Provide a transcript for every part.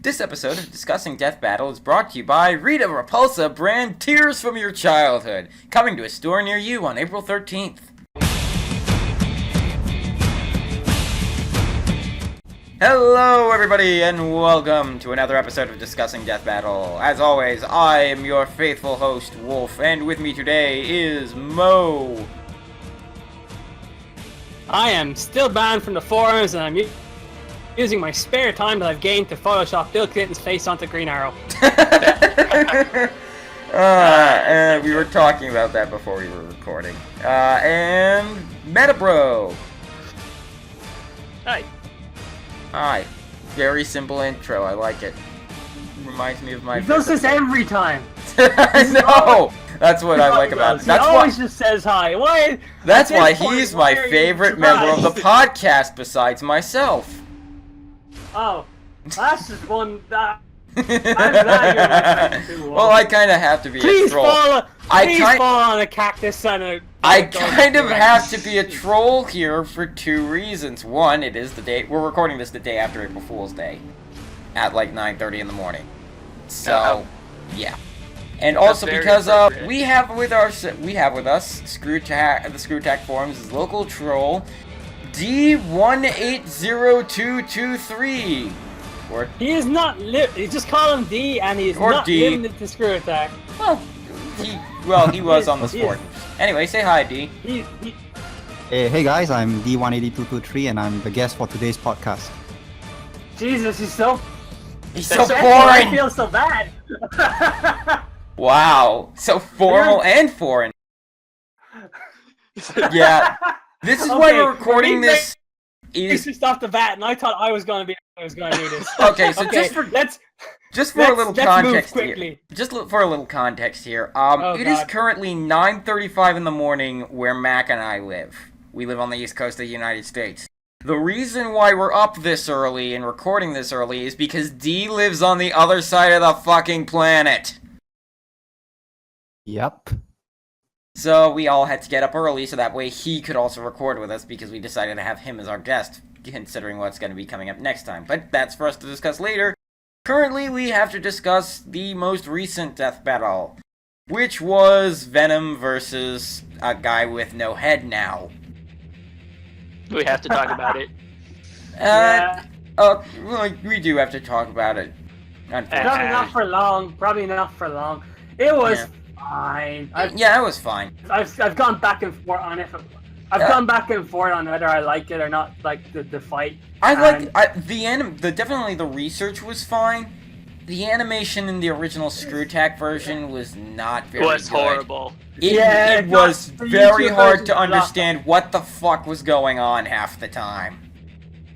This episode of Discussing Death Battle is brought to you by Rita Repulsa brand Tears from Your Childhood, coming to a store near you on April 13th. Hello everybody and welcome to another episode of Discussing Death Battle. As always, I am your faithful host, Wolf, and with me today is Mo. I am still banned from the forums and I'm using my spare time that I've gained to Photoshop Bill Clinton's face onto Green Arrow. We were talking about that before we were recording. And Metabro. Hi. Hi. Very simple intro, I like it. Reminds me of my... He does this every time. I know! That's what I like about it. He always just says hi. Why? That's why he's my favorite member of the podcast besides myself. Oh, that's just one that... Well, I kind of have to be a troll. Please fall on a cactus and a... I kind of have to be a troll here for two reasons. One, it is the day... We're recording this the day after April Fool's Day. At like 9:30 in the morning. So, yeah. And also because we have with us the ScrewTack Forums' local troll, D180223. He is not you just call him D and he is not limited to Screw Attack. Well, he was on the sport. Anyway, say hi, D. Hey guys, I'm D180223 and I'm the guest for today's podcast. Jesus, he's so boring! I feel so bad! Wow, so formal and foreign. Yeah, this is why we're recording this. Just off the bat, and I thought I was going to do this. Okay, so just for a little context here. Just for a little context here. It is currently 9:35 in the morning where Mac and I live. We live on the East Coast of the United States. The reason why we're up this early and recording this early is because D lives on the other side of the fucking planet. Yep. So we all had to get up early so that way he could also record with us because we decided to have him as our guest, considering what's going to be coming up next time. But that's for us to discuss later. Currently, we have to discuss the most recent death battle, which was Venom versus a guy with no head now. We have to talk about it. We do have to talk about it. Probably not for long. It was fine. Yeah, it was fine. I've gone back and forth on it. I've gone back and forth on whether I like it or not, like the fight. Definitely the research was fine. The animation in the original ScrewTack version was not very good. It was horrible. It was very hard to understand what the fuck was going on half the time.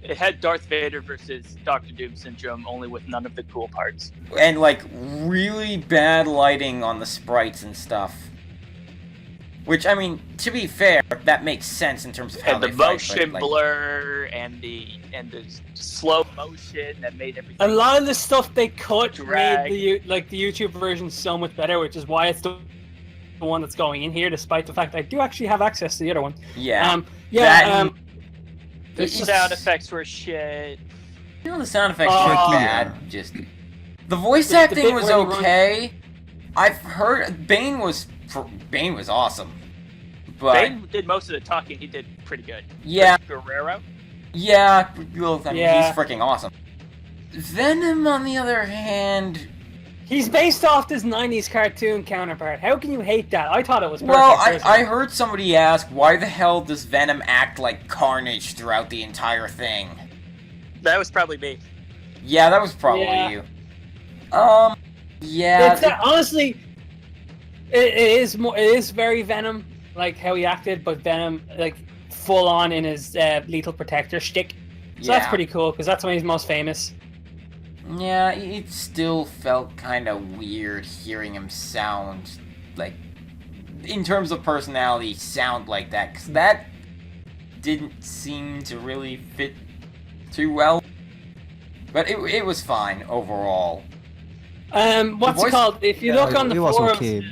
It had Darth Vader versus Doctor Doom syndrome, only with none of the cool parts. And, like, really bad lighting on the sprites and stuff. Which, I mean, to be fair, that makes sense in terms of how they fight. And the motion blur and the slow motion that made everything. A lot of the stuff they cut made the YouTube version so much better, which is why it's the one that's going in here, despite the fact that I do actually have access to the other one. Yeah. The sound effects were shit. You know, the sound effects were bad. Just the voice acting was okay. I've heard Bane was awesome. But Bane did most of the talking. He did pretty good. Yeah. Guerrero. Yeah, he's freaking awesome. Venom, on the other hand, he's based off this 90s cartoon counterpart. How can you hate that? I thought it was perfect. Well, I heard somebody ask, why the hell does Venom act like Carnage throughout the entire thing? That was probably me. Yeah, that was probably you. Yeah. Honestly, it is very Venom, like how he acted, but Venom, like, full on in his lethal protector shtick. So that's pretty cool, because that's when he's most famous. Yeah, it still felt kind of weird hearing him sound, like, in terms of personality, sound like that, because that didn't seem to really fit too well. But it was fine, overall. What's it called? If you look on the forums... Okay.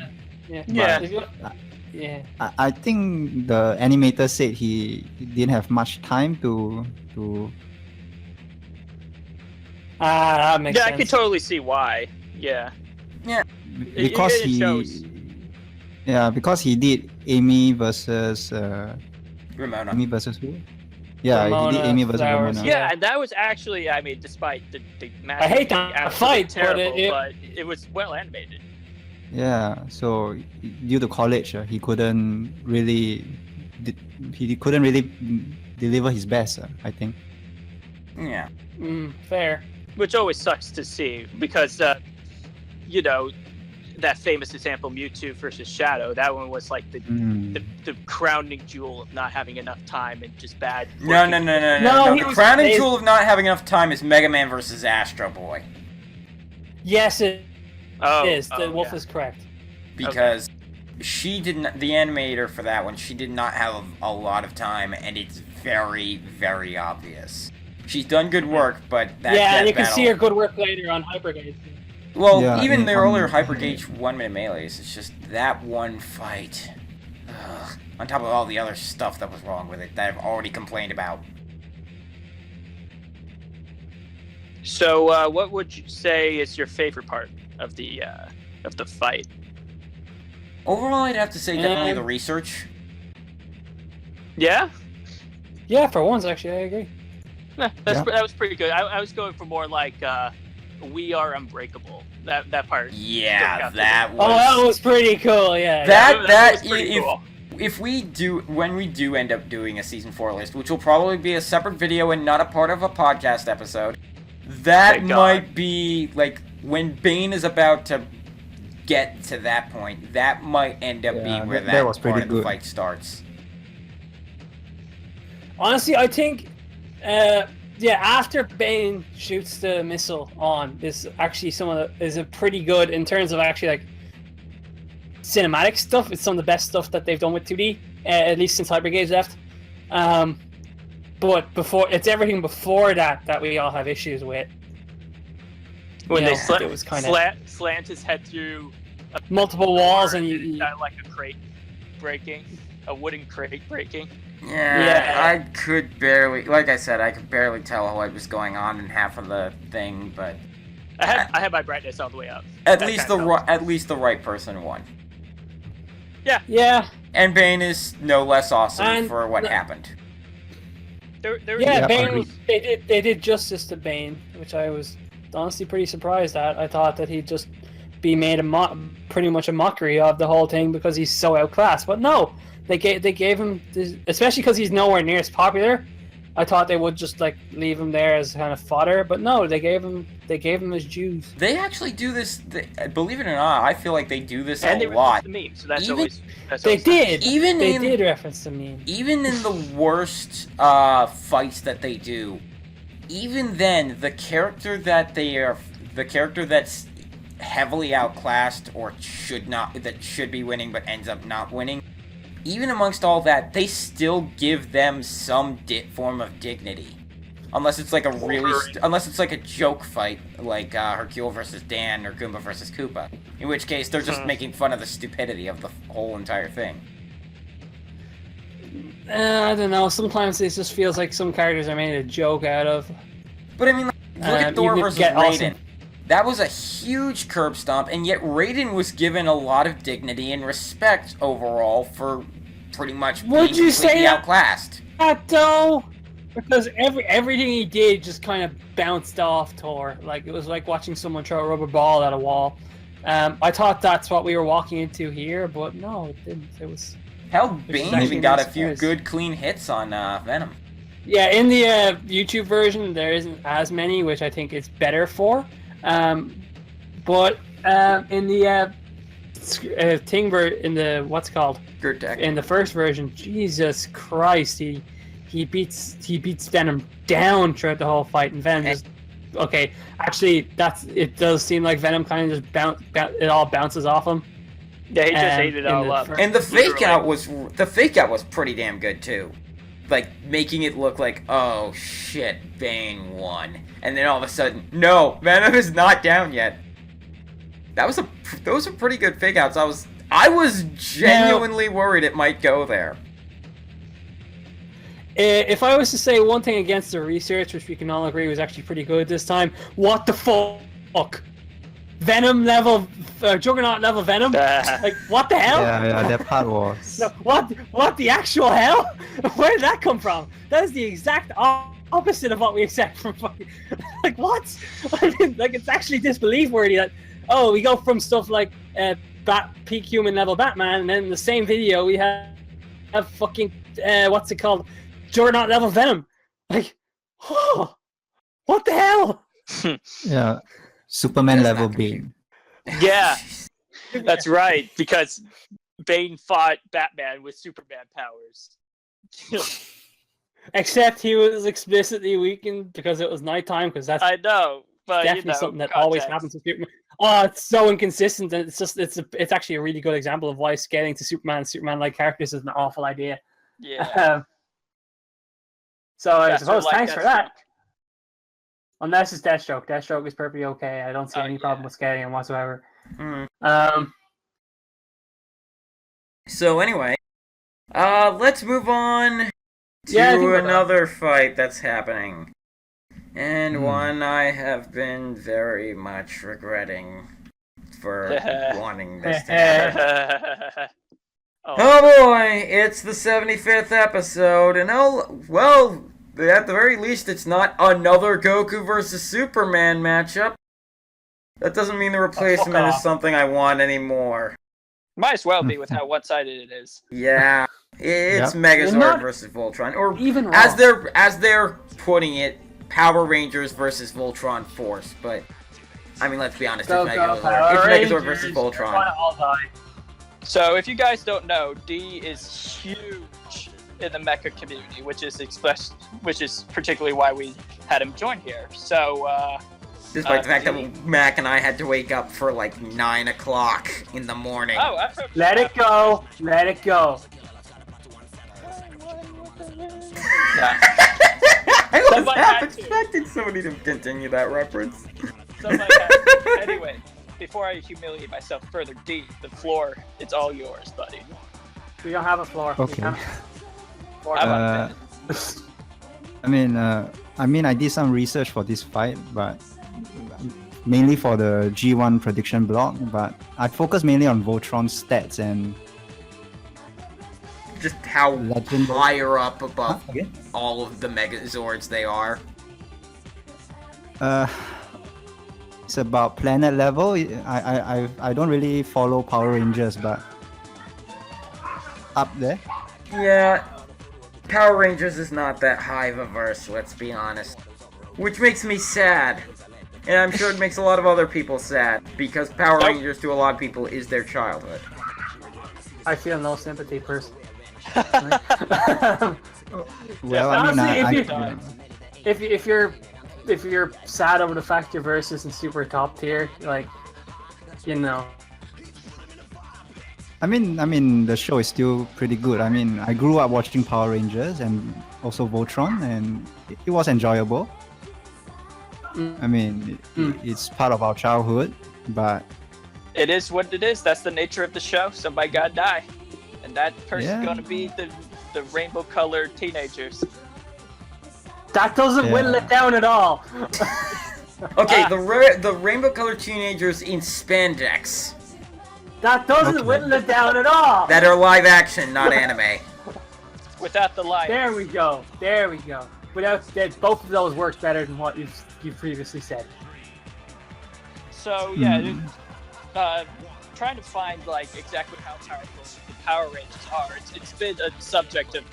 Yeah. I think the animator said he didn't have much time to That makes sense. I can totally see why. Yeah. Because because he did Amy versus Ramona. Amy versus who? Yeah, Ramona, he did Amy versus Flowers, Ramona. Yeah, and that was actually, I mean, despite the match, I hate being that absolutely fight, terrible, but it was well animated. Yeah, so due to college, he couldn't really deliver his best. I think. Yeah. Fair. Which always sucks to see because, you know, that famous example, Mewtwo versus Shadow, that one was like the crowning jewel of not having enough time and just bad. No. The crowning amazing. jewel of not having enough time is Mega Man versus Astro Boy. Yes, it is. The Wolf yeah. is correct. Because she didn't. The animator for that one, she did not have a lot of time, and it's very, very obvious. She's done good work, but that and you can battle, see her good work later on Hypergate. Well, Yeah, even the earlier Hypergate 1-minute melees, it's just that one fight. Ugh. On top of all the other stuff that was wrong with it that I've already complained about. So, what would you say is your favorite part of the fight? Overall, I'd have to say definitely the research. Yeah. Yeah, for once, actually, I agree. That was pretty good. I was going for more like We Are Unbreakable. That part. Yeah, was. that was pretty cool. Yeah. That was pretty cool. If when we do end up doing a season 4 list, which will probably be a separate video and not a part of a podcast episode, that might be like when Bane is about to get to that point. That might end up being where that was part pretty of the good. fight starts. Honestly, I think, after Bane shoots the missile on, is actually is a pretty good in terms of actually like cinematic stuff. It's some of the best stuff that they've done with 2D, at least since Hypergate left. But it's everything before that we all have issues with. When they it was kind of slant his head through multiple walls and like a crate breaking, a wooden crate breaking. Yeah, I could barely, like I said, I could barely tell what was going on in half of the thing, but I had my brightness all the way up. At least the right person won. Yeah. And Bane is no less awesome for what happened. Bane. They did justice to Bane, which I was honestly pretty surprised at. I thought that he'd just be made pretty much a mockery of the whole thing because he's so outclassed, but no. They gave him this, especially because he's nowhere near as popular. I thought they would just like leave him there as kind of fodder, but no, they gave him his dues. They actually do this. Believe it or not, I feel like they do this and a lot. The meme, so that's Even, always. They did. They did reference the meme. Even in the worst fights that they do, even then, the character that's heavily outclassed or should be winning but ends up not winning. Even amongst all that, they still give them some form of dignity, unless it's like unless it's like a joke fight, like Hercule versus Dan or Goomba versus Koopa, in which case they're just making fun of the stupidity of the whole entire thing. I don't know. Sometimes it just feels like some characters are made a joke out of. But I mean, look at Thor versus Raiden. Awesome. That was a huge curb stomp, and yet Raiden was given a lot of dignity and respect overall for pretty much being completely outclassed. That though, because everything he did just kind of bounced off Thor. Like it was like watching someone throw a rubber ball at a wall. I thought that's what we were walking into here, but no, it didn't. It was. Hell, Bane even got a few good, clean hits on Venom. Yeah, in the YouTube version, there isn't as many, which I think is better for. But in the in the what's called in the first version, Jesus Christ, he beats Venom down throughout the whole fight, and Venom just Actually, it does seem like Venom kind of just it all bounces off him. Yeah, he just ate it all up. And the fake out was pretty damn good too. Like, making it look like, oh shit, Bane won. And then all of a sudden, no, Venom is not down yet. Those are pretty good fake outs. I was genuinely worried it might go there. if I was to say one thing against the research, which we can all agree was actually pretty good this time, what the fuck? Venom level, Juggernaut level Venom? Like, what the hell? Yeah, that part was... No, what the actual hell? Where did that come from? That is the exact opposite of what we expect from fucking... Like, what? I mean, like, it's actually disbelief worthy that, oh, we go from stuff like peak human level Batman, and then in the same video we have fucking, what's it called? Juggernaut level Venom. Like, oh, what the hell? Yeah. Superman level Bane. Yeah, that's right, because Bane fought Batman with Superman powers. Except he was explicitly weakened because it was nighttime, because that's I know, but definitely something that always happens to Superman. Oh, it's so inconsistent, and it's actually a really good example of why scaling to Superman and Superman-like characters is an awful idea. Yeah. So I suppose thanks for that. Unless it's Deathstroke. Deathstroke is perfectly okay. I don't see any problem with scaling him whatsoever. So anyway, let's move on to another fight that's happening. And one I have been very much regretting for wanting this to happen. Oh boy, it's the 75th episode, and well, at the very least, it's not another Goku versus Superman matchup. That doesn't mean the replacement is something I want anymore. Might as well be with how one-sided it is. Yeah, it's Megazord versus Voltron, or even as they're putting it, Power Rangers versus Voltron Force. But I mean, let's be honest, it's Megazord versus Voltron. So, if you guys don't know, D is huge in the mecha community, which is particularly why we had him join here. So, despite the fact that Mac and I had to wake up for like 9 o'clock in the morning. Oh, let it go. Let it go. Yeah. I was half expecting somebody to continue that reference. Anyway, before I humiliate myself further, D, the floor, it's all yours, buddy. We don't have a floor. Okay. I I did some research for this fight, but mainly for the G1 prediction blog, but I focused mainly on Voltron's stats and just how higher up above all of the Megazords they are. It's about planet level. I don't really follow Power Rangers, but up there. Yeah, Power Rangers is not that high of a verse, let's be honest. Which makes me sad. And I'm sure it makes a lot of other people sad, because Power Rangers to a lot of people is their childhood. I feel no sympathy, personally. Well, honestly, if you're sad over the fact your verse isn't super top tier, like, you know. I mean, the show is still pretty good. I mean, I grew up watching Power Rangers and also Voltron, and it was enjoyable. I mean, it's part of our childhood, but it is what it is. That's the nature of the show. Somebody gotta die, and that person's gonna be the rainbow-colored teenagers. That doesn't whittle it down at all. Okay, the rainbow-colored teenagers in spandex. That doesn't whittle it down at all. That are live action, not anime. Without the light. There we go. Without that, both of those work better than what you've previously said. So trying to find like exactly how powerful the Power Rangers are. It's been a subject of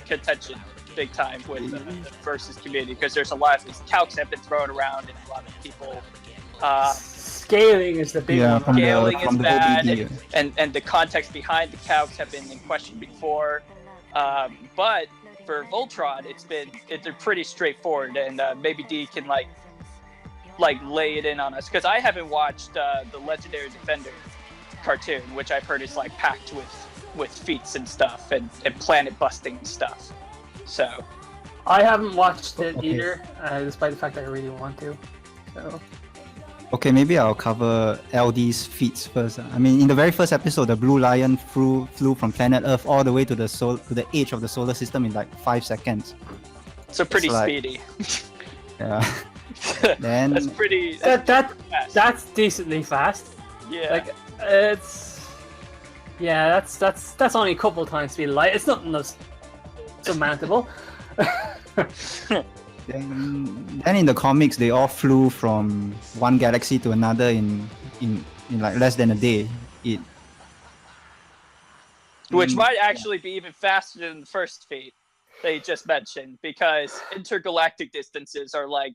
contention big time with the versus community, because there's a lot of these calcs have been thrown around and a lot of people scaling is the big one. Scaling is bad, and the context behind the calcs have been in question before. But for Voltron, they're pretty straightforward, and maybe D can like lay it in on us, because I haven't watched the Legendary Defender cartoon, which I've heard is like packed with feats and stuff and planet busting and stuff. So I haven't watched it either, despite the fact that I really want to. So Okay, maybe I'll cover LD's feats first. I mean, in the very first episode, the Blue Lion flew from planet Earth all the way to the edge of the solar system in like 5 seconds. So pretty speedy. Yeah. Then that's pretty. That's decently fast. Yeah. Like that's only a couple times speed of light. It's nothing that's surmountable. Then in the comics, they all flew from one galaxy to another in like less than a day. Which might actually be even faster than the first feat they just mentioned, because intergalactic distances are like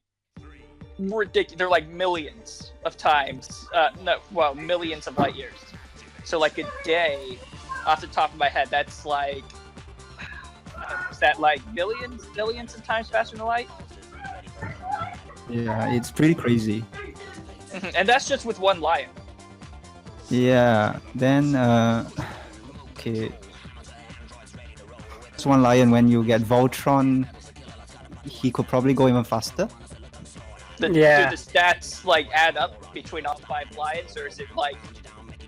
ridiculous. They're like millions of times. Millions of light years. So like a day, off the top of my head, that's like. Is that like billions of times faster than light? Yeah, it's pretty crazy. And that's just with one lion. Yeah, then okay. It's one lion. When you get Voltron, he could probably go even faster. Do the stats like add up between all 5 lions, or is it like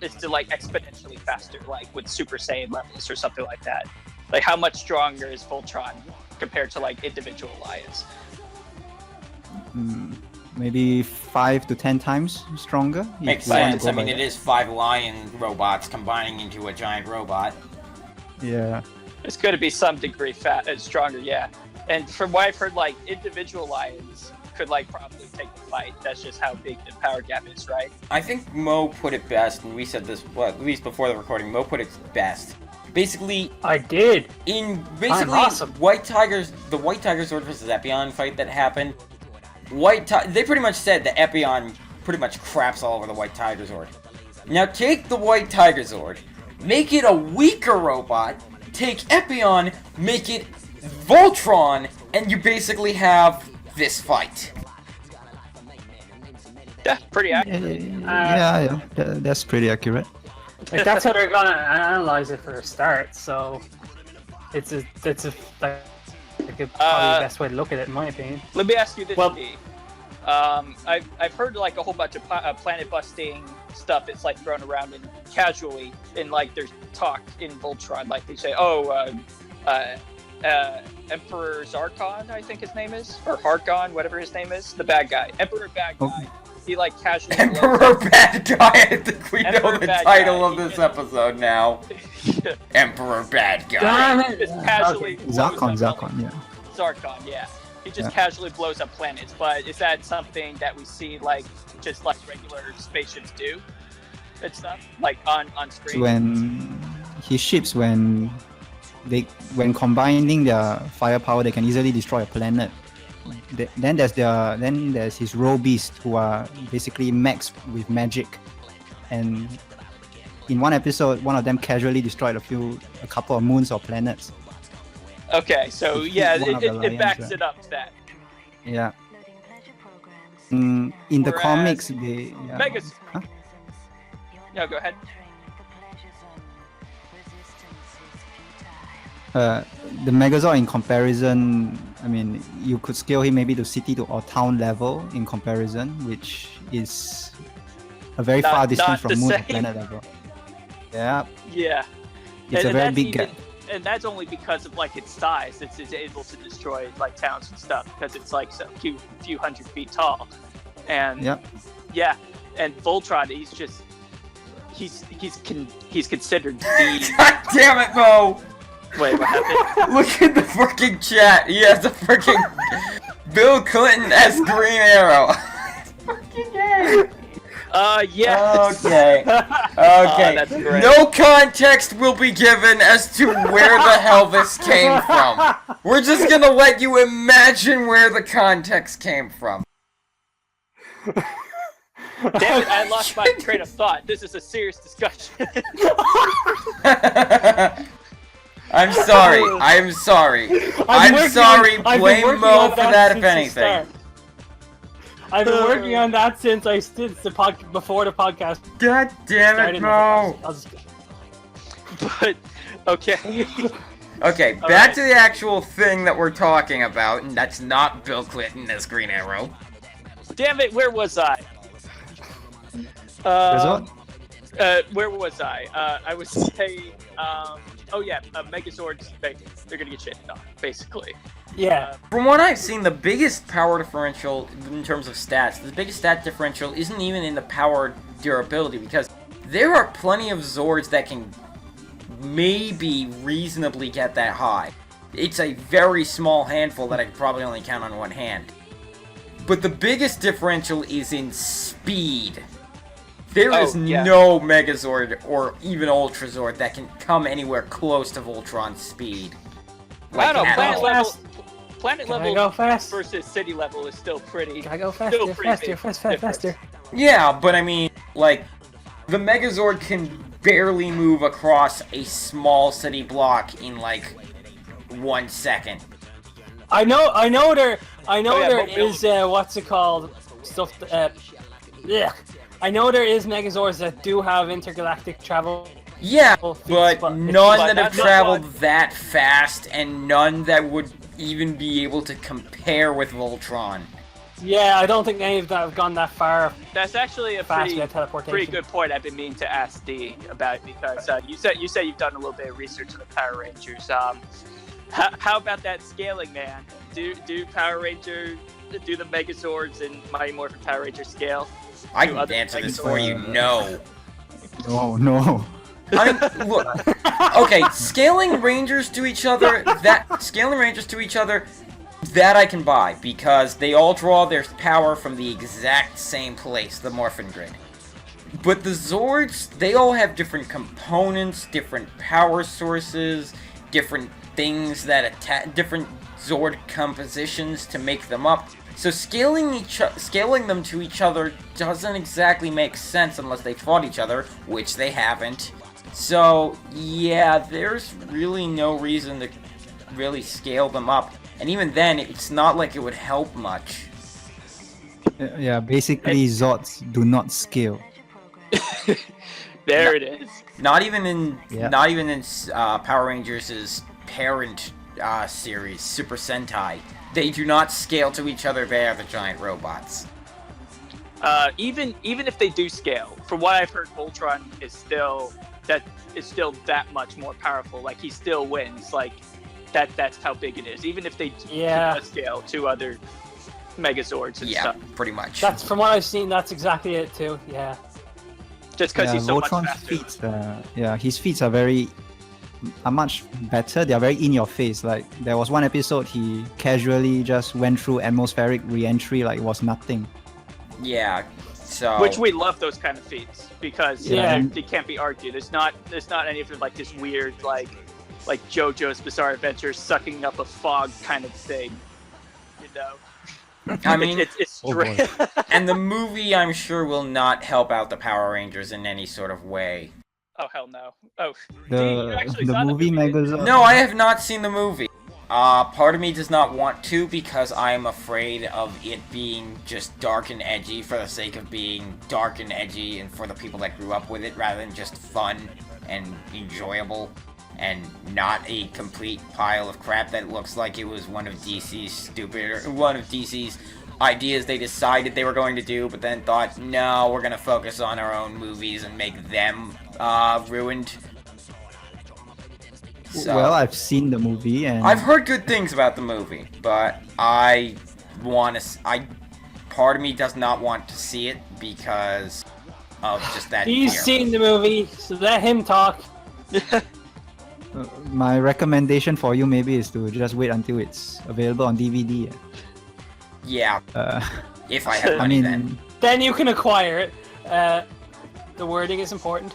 exponentially faster, like with Super Saiyan levels or something like that? Like, how much stronger is Voltron compared to like individual lions? Maybe 5 to 10 times stronger. Makes sense. I mean, it is 5 lion robots combining into a giant robot. Yeah. It's going to be some degree stronger, yeah. And from what I've heard, like individual lions could like probably take the fight. That's just how big the power gap is, right? I think Mo put it best, and we said this at least before the recording. Mo put it best. Basically, I did. The White Tiger-Zord versus Epion fight that happened, they pretty much said that Epion pretty much craps all over the White Tiger-Zord. Now take the White Tiger-Zord, make it a weaker robot, take Epion, make it Voltron, and you basically have this fight. Yeah, pretty accurate. That's pretty accurate. Like, that's how they're gonna analyze it for a start. So it's probably the best way to look at it, in my opinion. Let me ask you this, D. I've heard like a whole bunch of planet busting stuff. It's like thrown around and casually, and like there's talk in Voltron, like they say, Emperor Zarkon, I think his name is, or Harkon, whatever his name is, the bad guy, Emperor Bad Guy. Okay. He like casually. Emperor Bad Guy. I think we know the title of this episode now. Emperor Bad Guy. Just casually. Zarkon, yeah. Zarkon, yeah. He just casually blows up planets. But is that something that we see like just like regular spaceships do? And stuff like on screen. When his ships, when combining their firepower, they can easily destroy a planet. Then there's his row beasts, who are basically mechs with magic, and in one episode, one of them casually destroyed a couple of moons or planets. Okay, so yeah, it backs it up that. Yeah. In the comics, they. Megazord. Huh? No, go ahead. The Megazord, in comparison, I mean, you could scale him maybe to city or town level in comparison, which is a very far distance from moon to planet level. Yeah. Yeah. It's a very big gap. And that's only because of like its size. It's able to destroy like towns and stuff because it's like a few hundred feet tall. And yeah. And Voltron, he's considered the. God damn it, Mo! Wait, what happened? Look at the freaking chat. He has a freaking Bill Clinton-esque Green Arrow. Fucking gay. Yes. Okay. That's great. No context will be given as to where the hell this came from. We're just gonna let you imagine where the context came from. Damn it, I lost my train of thought. This is a serious discussion. I'm sorry. I'm sorry. Blame Mo for that, if anything. I've been working on that since before the podcast. God damn it, Mo! But okay. Okay, back to the actual thing that we're talking about, and that's not Bill Clinton as Green Arrow. Damn it, where was I? Where was I? I was saying, Megazords, they're gonna get shit on, basically. Yeah. From what I've seen, the biggest power differential in terms of stats, the biggest stat differential isn't even in the power durability, because there are plenty of Zords that can maybe reasonably get that high. It's a very small handful that I could probably only count on one hand. But the biggest differential is in speed. There is no Megazord or even Ultra Zord that can come anywhere close to Voltron's speed. Like, I don't know, planet level go fast? versus city level is still pretty. Gotta go faster. Yeah, but I mean, like, the Megazord can barely move across a small city block in like 1 second. I know there is what's it called? Stuff. I know there is Megazords that do have intergalactic travel. Yeah, but none that have traveled that fast, and none that would even be able to compare with Voltron. Yeah, I don't think any of that have gone that far. That's actually a pretty good point I've been meaning to ask D about, because you said you've done a little bit of research on the Power Rangers. How about that scaling, man? Do the Megazords and Mighty Morphin Power Rangers scale? I can answer this for you. No. No. I mean, look. Okay, scaling Rangers to each other, that I can buy, because they all draw their power from the exact same place, the Morphin Grid. But the Zords, they all have different components, different power sources, different things that attack, different Zord compositions to make them up. So scaling them to each other doesn't exactly make sense unless they fought each other, which they haven't. So yeah, there's really no reason to really scale them up. And even then, it's not like it would help much. Yeah, basically Zords do not scale. There it is. Not even in Power Rangers' parent series, Super Sentai. They do not scale to each other. They are the giant robots. Even if they do scale, from what I've heard, Voltron is still that much more powerful. Like, he still wins. Like, that's how big it is. Even if they scale to other Megazords and stuff. Yeah, pretty much. That's, from what I've seen, that's exactly it too. Yeah. Just because he's so Voltron's much faster. His feats are much better. They are very in your face. Like, there was one episode he casually just went through atmospheric re-entry like it was nothing. Yeah. So, which we love those kind of feats, because they can't be argued. There's not any of it like this weird like JoJo's Bizarre Adventure sucking up a fog kind of thing, you know. I mean, it's straight. And the movie, I'm sure, will not help out the Power Rangers in any sort of way. Oh hell no! Oh, the movie Megazord. No, I have not seen the movie. Part of me does not want to, because I am afraid of it being just dark and edgy for the sake of being dark and edgy, and for the people that grew up with it, rather than just fun and enjoyable, and not a complete pile of crap that looks like it was one of DC's ideas they decided they were going to do, but then thought, no, we're gonna focus on our own movies and make them ruined. So, well, I've seen the movie and I've heard good things about the movie, but part of me does not want to see it because of just that He's fear. seen the movie, so let him talk. My recommendation for you maybe is to just wait until it's available on DVD. Yeah. If I have money, then. Then you can acquire it. The wording is important.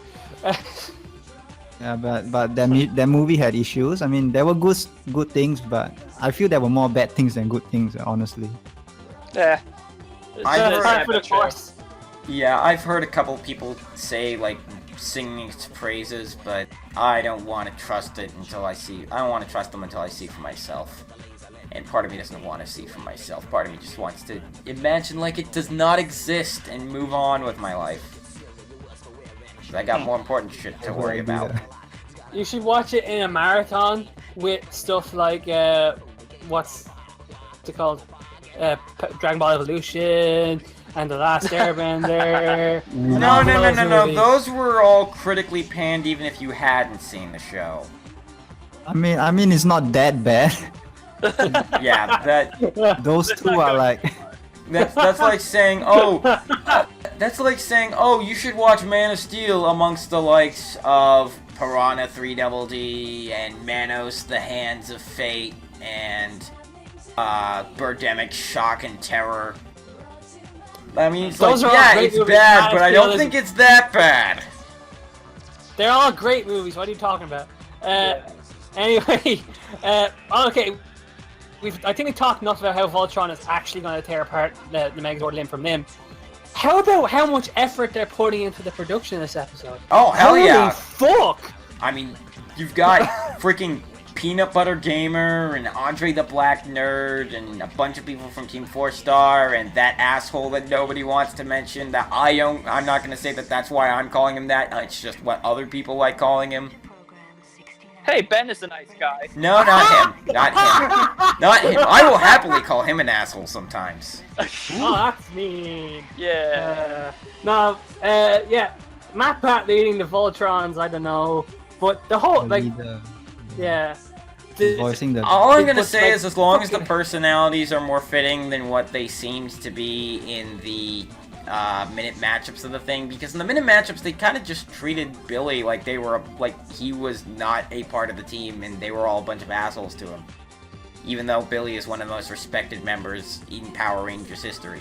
Yeah, but that movie had issues. I mean, there were good things, but I feel there were more bad things than good things, honestly. Yeah. I've heard a couple people say, like, singing its praises, but I don't want to trust it until I see. I don't want to trust them until I see for myself. And part of me doesn't want to see for myself. Part of me just wants to imagine like it does not exist and move on with my life. I got more important shit to worry about. You should watch it in a marathon with stuff like what's it called? Dragon Ball Evolution, and The Last Airbender. No. Those were all critically panned, even if you hadn't seen the show. I mean, it's not that bad. Yeah, those two are like. That's like saying, you should watch Man of Steel amongst the likes of Piranha 3DD and Manos: The Hands of Fate and Birdemic: Shock and Terror. I mean, it's Those like, are all yeah, great it's movies. bad, but I don't think it's that bad. They're all great movies. What are you talking about? Anyway, okay. I think we talked enough about how Voltron is actually going to tear apart the Megazord limb from limb. How about how much effort they're putting into the production of this episode? Oh, hell yeah! Fuck! I mean, you've got freaking Peanut Butter Gamer and Andre the Black Nerd and a bunch of people from Team 4-Star and that asshole that nobody wants to mention that I'm not going to say that that's why I'm calling him that. It's just what other people like calling him. Hey, Ben is a nice guy. No, not him. Not him. Not him. I will happily call him an asshole sometimes. Oh, that's mean. Yeah. Yeah. Matt Pratt leading the Voltrons, I don't know. But the whole, like, yeah. Voicing the. All I'm gonna say is, as long as the personalities are more fitting than what they seemed to be in the minute matchups of the thing, because in the minute matchups they kind of just treated Billy like he was not a part of the team, and they were all a bunch of assholes to him. Even though Billy is one of the most respected members in Power Rangers history.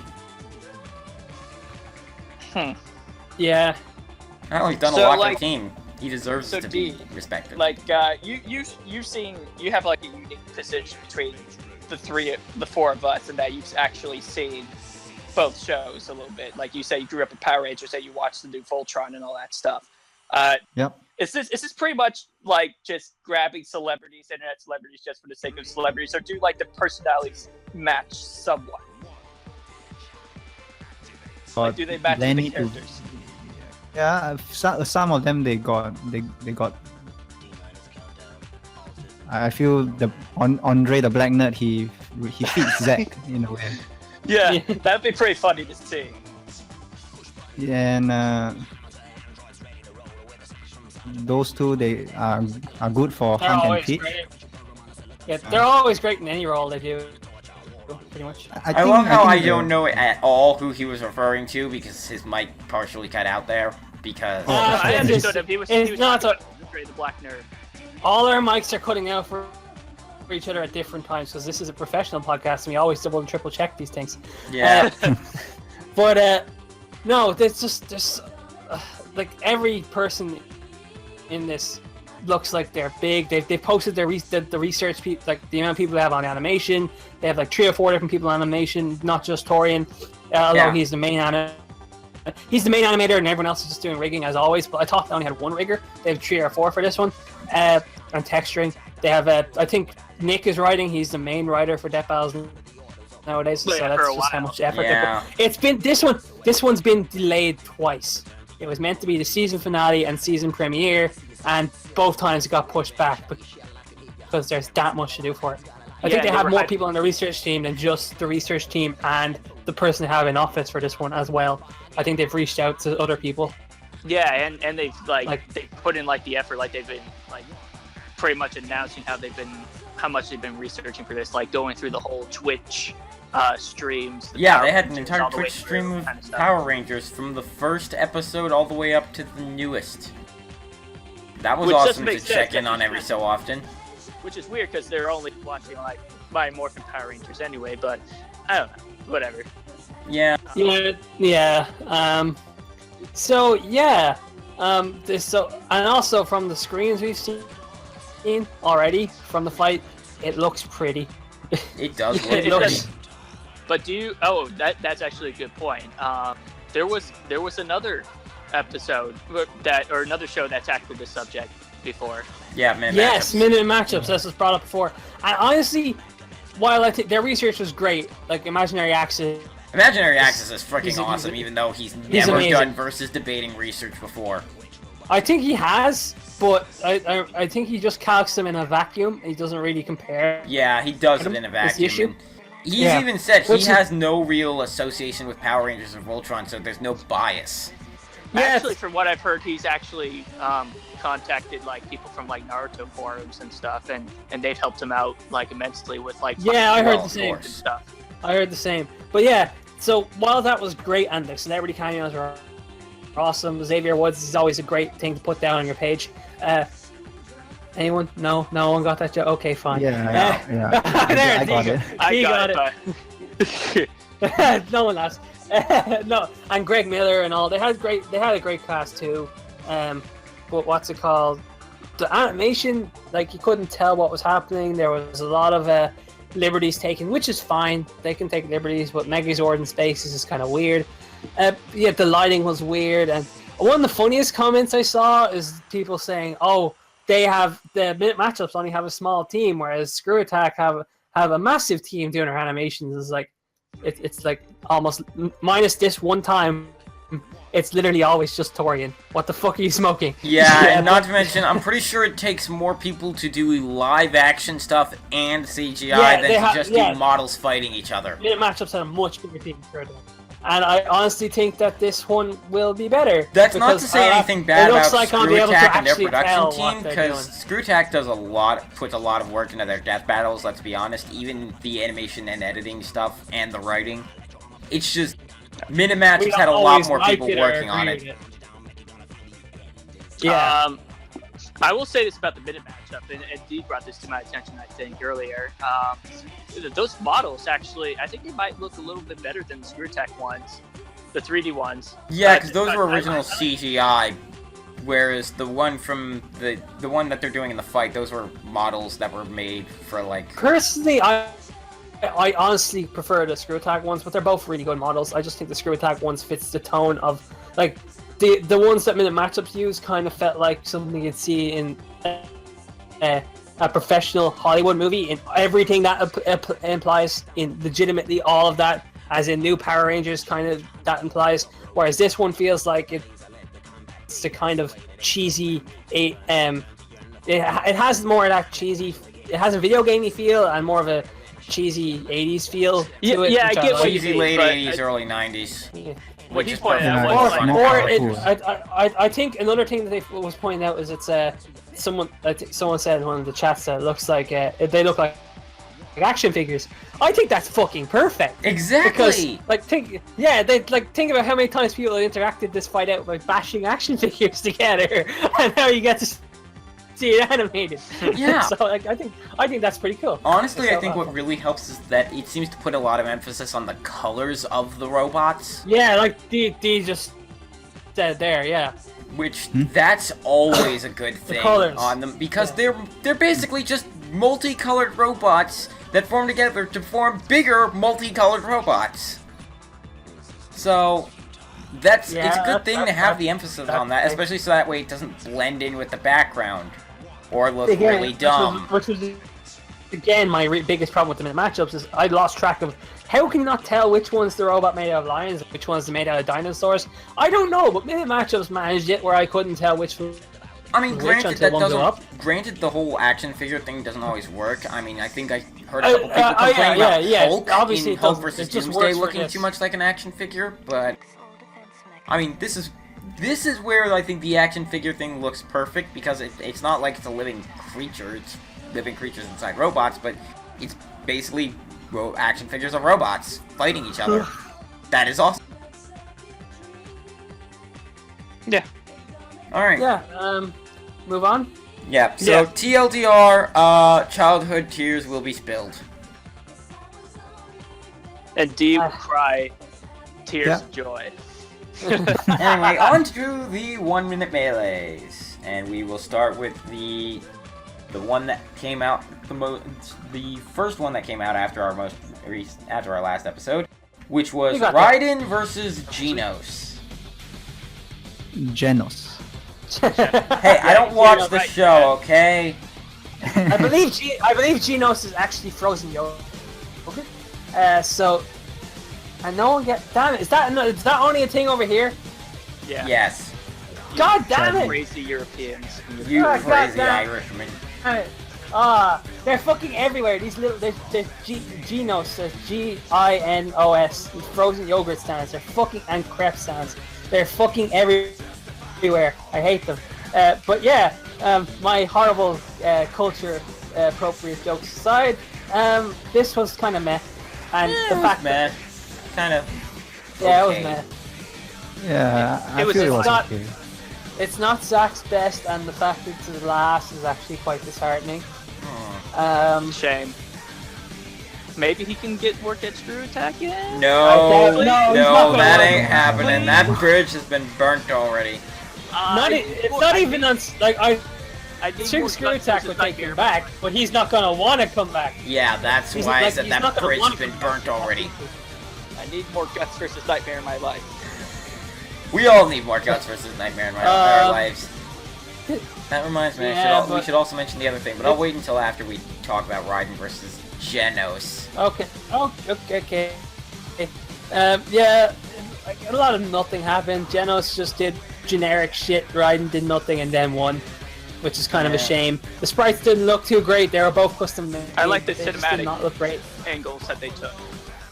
Yeah. I know he's done a lot for the team. He deserves to be respected. Like, you've seen, you have like a unique position between the four of us, and that you've actually seen both shows a little bit. Like you say, you grew up in Power Rangers, that you watched the new Voltron and all that stuff. Yep. Is this pretty much like just grabbing celebrities, internet celebrities, just for the sake of celebrities, or do like the personalities match somewhat? Like, do they match the characters? Yeah, some of them they got. I feel the Andre the Black Nerd he fits Zack in a way. Yeah, that'd be pretty funny to see. Yeah, and those two they are good for They're Hank and always Pete. great. Yeah, they're always great in any role they do. Pretty much. I love how I don't know at all who he was referring to because his mic partially cut out there. Because I understood him. He was not the Black Nerd. All our mics are cutting out for each other at different times because this is a professional podcast and we always double and triple check these things. Yeah. But no, there's like every person in this looks like they're big. They've posted the research people, like the amount of people they have on animation. They have like 3 or 4 different people on animation, not just Torian. Although he's the main animator, and everyone else is just doing rigging as always. But I thought they only had 1 rigger. They have 3 or 4 for this one, and texturing. They have I think Nick is writing. He's the main writer for Death Battles nowadays. So that's just how much effort they put. It's been this one's been delayed twice. It was meant to be the season finale and season premiere, and both times it got pushed back because there's that much to do for it. I think they have more people on the research team than just the research team and the person they have in office for this one as well. I think they've reached out to other people. Yeah, and they've they put in like the effort, like they've been like pretty much announcing how much they've been researching for this, like going through the whole Twitch streams. Yeah, they had an entire Twitch stream of Power Rangers from the first episode all the way up to the newest. That was awesome to check in on every so often. Which is weird because they're only watching like Mighty Morphin Power Rangers anyway, but I don't know. Whatever. Yeah. So yeah. And also from the screens we've seen already from the fight, it looks pretty. It does look it looks. But do you? Oh, that's actually a good point. There was another episode or another show that tackled this subject before. Yeah, minute matchups. This was brought up before. And honestly, while I think their research was great, like Imaginary Axis. Imaginary Axis is freaking awesome, even though he's never done versus debating research before. I think he has, but I think he just calcs them in a vacuum. He doesn't really compare. Yeah, he does it in a vacuum. Issue. He's even said he has no real association with Power Rangers and Voltron, so there's no bias. Yeah, actually, from what I've heard, he's actually contacted like people from like Naruto forums and stuff, and they've helped him out like immensely with like I heard the same stuff. I heard the same, but yeah. So while that was great and the celebrity cameos were awesome, Xavier Woods is always a great thing to put down on your page. Anyone? No one got that joke. Okay, fine. Yeah. There, I got it. I got it. No one asked. No, and Greg Miller and all. They had a great cast too. But what's it called? The animation, like you couldn't tell what was happening. There was a lot of liberties taken, which is fine. They can take liberties, but Megazord in space is kind of weird. The lighting was weird, and one of the funniest comments I saw is people saying, "Oh, they have the minute matchups only have a small team, whereas Screw Attack have a massive team doing their animations." It's like it's like almost minus this one time. It's literally always just Torian. What the fuck are you smoking? Yeah, and not to mention, I'm pretty sure it takes more people to do live action stuff and CGI than to just do models fighting each other. Minute matchups are a much bigger team for them. And I honestly think that this one will be better. That's not to say anything bad about Screw Attack and their production team, because Screw Attack puts a lot of work into their death battles, let's be honest, even the animation and editing stuff and the writing. It's just, Minute Matches had a lot more people working on it. Yeah. I will say this about the minute matchup, and Dee brought this to my attention, I think, earlier. Those models, actually, I think they might look a little bit better than the Screw Attack ones, the 3D ones. Yeah, because those were original CGI, whereas the one from the one that they're doing in the fight, those were models that were made for, like... Personally, I honestly prefer the Screw Attack ones, but they're both really good models. I just think the Screw Attack ones fits the tone of, like... The ones that Minute Matchups use kind of felt like something you'd see in a professional Hollywood movie, in everything that implies, in legitimately all of that, as in new Power Rangers kind of that implies, whereas this one feels like it's a kind of cheesy, it has more of that cheesy, it has a video gamey feel and more of a cheesy 80s feel to it. Yeah, I get what you cheesy mean, late 80s, early 90s. Yeah. What he pointed out was I think another thing that they was pointing out is it's someone said in one of the chats that it looks like they look like action figures. I think that's fucking perfect. Exactly. Because think about how many times people have interacted this fight out by bashing action figures together, and now you get to see it animated. Yeah. So I think that's pretty cool. Honestly, I think what really helps is that it seems to put a lot of emphasis on the colors of the robots. Yeah, like D just said there, yeah. Which that's always a good thing on them, because they're basically just multicolored robots that form together to form bigger multicolored robots. So it's a good thing to have the emphasis on that, especially so that way it doesn't blend in with the background or look really dumb. Which was again my biggest problem with the matchups is I lost track of how can you not tell which one's the robot made out of lions and which one's made out of dinosaurs. I don't know, but minute matchups managed it where I couldn't tell which. I mean, granted the whole action figure thing doesn't always work. I mean, I think I heard a couple people complain about Hulk obviously in Hulk vs. Doomsday looking too much like an action figure, but I mean, this is where I think the action figure thing looks perfect, because it's not like it's a living creature, it's living creatures inside robots, but it's basically action figures of robots fighting each other. That is awesome. Yeah. Alright. Yeah, move on? Yeah, so TLDR, childhood tears will be spilled. And Dee will cry tears of joy. Anyway, on to the 1 minute melees, and we will start with the one that came out the first one that came out after our last episode, which was Raiden versus Genos. Hey, I don't watch the show, okay? I believe Genos is actually frozen yogurt. So. And no one damn it! Is that only a thing over here? Yeah. Yes. God damn it! Crazy Europeans. You crazy Irishman. They're fucking everywhere. These little, there's Genos, there's Ginos, these frozen yogurt stands. They're fucking, and crepe stands. They're fucking everywhere. I hate them. But yeah, my horrible culture appropriate jokes aside, this was kind of meh. And the fact meh. Kind of. Yeah, okay. it was meh. Yeah, I feel it was not, okay. It's not Zack's best, and the fact that it's the last is actually quite disheartening. Shame. Maybe he can get work at Screw Attack in? No, that work. ain't happening. That bridge has been burnt already. It's not even on. Like I think Screw Guts Attack versus would take him Nightmare. back, but he's not gonna want to come back. Yeah, that's He's why I like- said he's that not gonna bridge wanna has been come burnt back. already. I need more Guts versus Nightmare in my life. We all need more Guts versus Nightmare in our lives. That reminds me, Yeah, we should also mention the other thing, but I'll wait until after we talk about Raiden versus Genos. Okay. Oh, okay. Yeah, like, a lot of nothing happened. Genos just did generic shit. Raiden did nothing and then won, which is kind of a shame. The sprites didn't look too great. They were both custom made. I like the They just cinematic did not look great. angles that they took.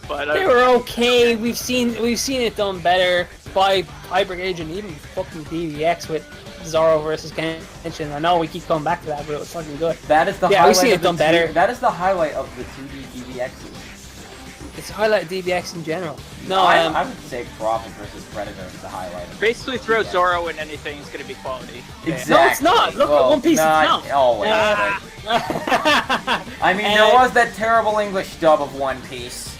But They were okay. We've seen it done better by Hypergage and even fucking DVX with Zoro versus Genshin. I know we keep coming back to that, but it was fucking good. That is the Yeah, highlight we've seen of it the done better. That is the highlight of the 2D DVXs. It's highlight DVX in general. No, I would say Prophet versus Predator is the highlight of basically throw Zoro in anything, it's gonna be quality. Exactly. No, it's not. Look at One Piece, it's not. Always. Ah. I mean, there was that terrible English dub of One Piece.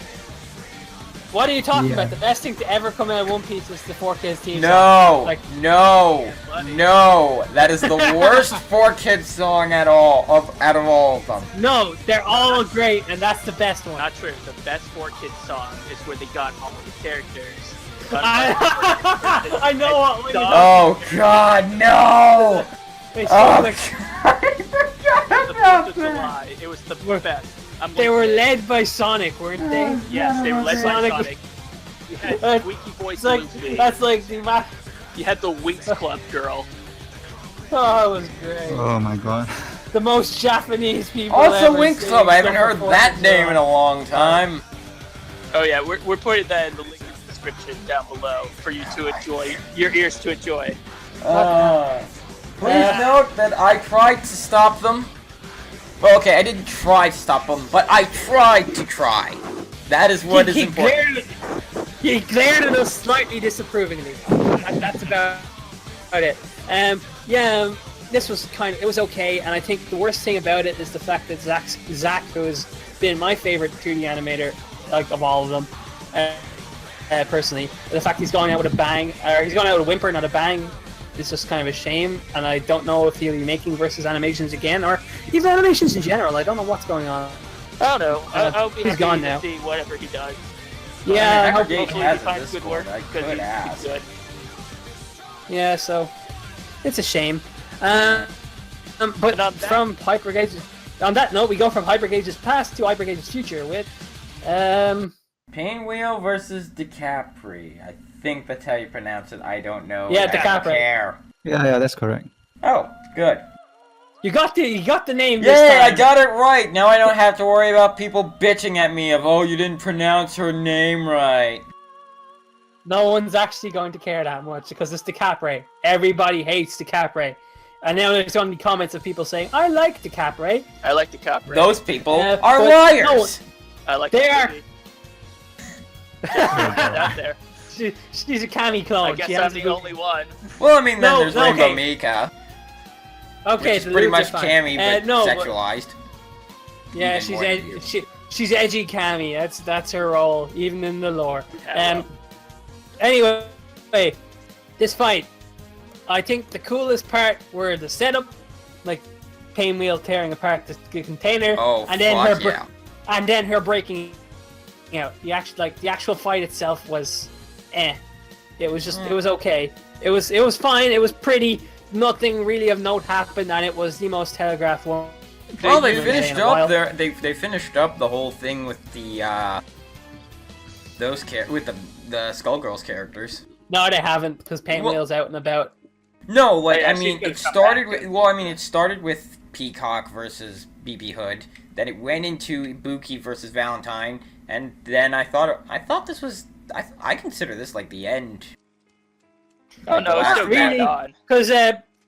What are you talking Yeah. about? The best thing to ever come out of One Piece was the 4Kids team No, song. Like, no, that is the worst 4Kids song out of all of them. no, they're all great, and that's the best one. Not true. The best 4Kids song is where they got all the characters. I know what one you're Oh God, no! They, Oh, like, God, I forgot about Of July. It was the best. they were led by Sonic, weren't they? Yes, they were led by Sonic. Sonic. You had That's- Squeaky Boy It's like, Squeaky. that's like the You had the Winx Club girl. Oh, it was great. Oh my god. The most Japanese people Also, ever Winx sing Club. I haven't stuff heard before that as name well. in a long time. Oh yeah, we're putting that in the link in the description down below for you to enjoy, your ears to enjoy. Please note that I tried to stop them. Well, okay, I didn't try to stop them, but I tried to try. That is what is important. He glared at us slightly disapprovingly. That's about it. Yeah, this was it was okay, and I think the worst thing about it is the fact that Zack, who has been my favorite 2D animator, like of all of them, personally, the fact he's going out with a bang, or he's going out with a whimper, not a bang, is just kind of a shame, and I don't know if he'll be making versus animations again, or even animations in general. I don't know what's going on. I don't know. I'll be he's happy gone to now. see whatever he does. Yeah, I hope Aggregate Hopefully has he a finds good work Discord. I because could he's ask. good. Yeah, so it's a shame. But on that- from Hypergage's, on that note, we go from Hypergage's past to Hypergage's future with, Painwheel versus DiCapri. I think that's how you pronounce it. I don't know. Yeah, I don't DiCapri. care. Yeah, that's correct. Oh, good. you got the name this Yay, time. I got it right! Now I don't have to worry about people bitching at me of, oh, you didn't pronounce her name right. No one's actually going to care that much because it's DiCapri. Everybody hates DiCapri. And now there's going to be comments of people saying, I like DiCapri. I like the Capri. Those people are but liars! I like They the are- movie. out there. She's a Kami clone. I guess She I'm has the to be- only one. Well, I mean, then No, there's no, Rainbow okay. Mika, Okay, which is the pretty Ludes much are fine. Cammy, but no, but- sexualized. Yeah, Even more she's edgy Cammy. That's her role, even in the lore. Yeah, Anyway, this fight, I think the coolest part were the setup, like Painwheel tearing apart the container, Oh, and then fuck her yeah. and then her breaking out. The actual fight itself was, It was just it was okay. It was fine. It was pretty. Nothing really of note happened, and it was the most telegraphed one. Well, they used finished in a while. up they finished up the whole thing with the with the Skullgirls characters. No, they haven't, because Painwheel's out and about. No, like Yeah, I she's mean, gonna it come started back. with it started with Peacock versus BB Hood. Then it went into Ibuki versus Valentine, and then I thought this was I consider this like the end. Oh no, it's still really on. Because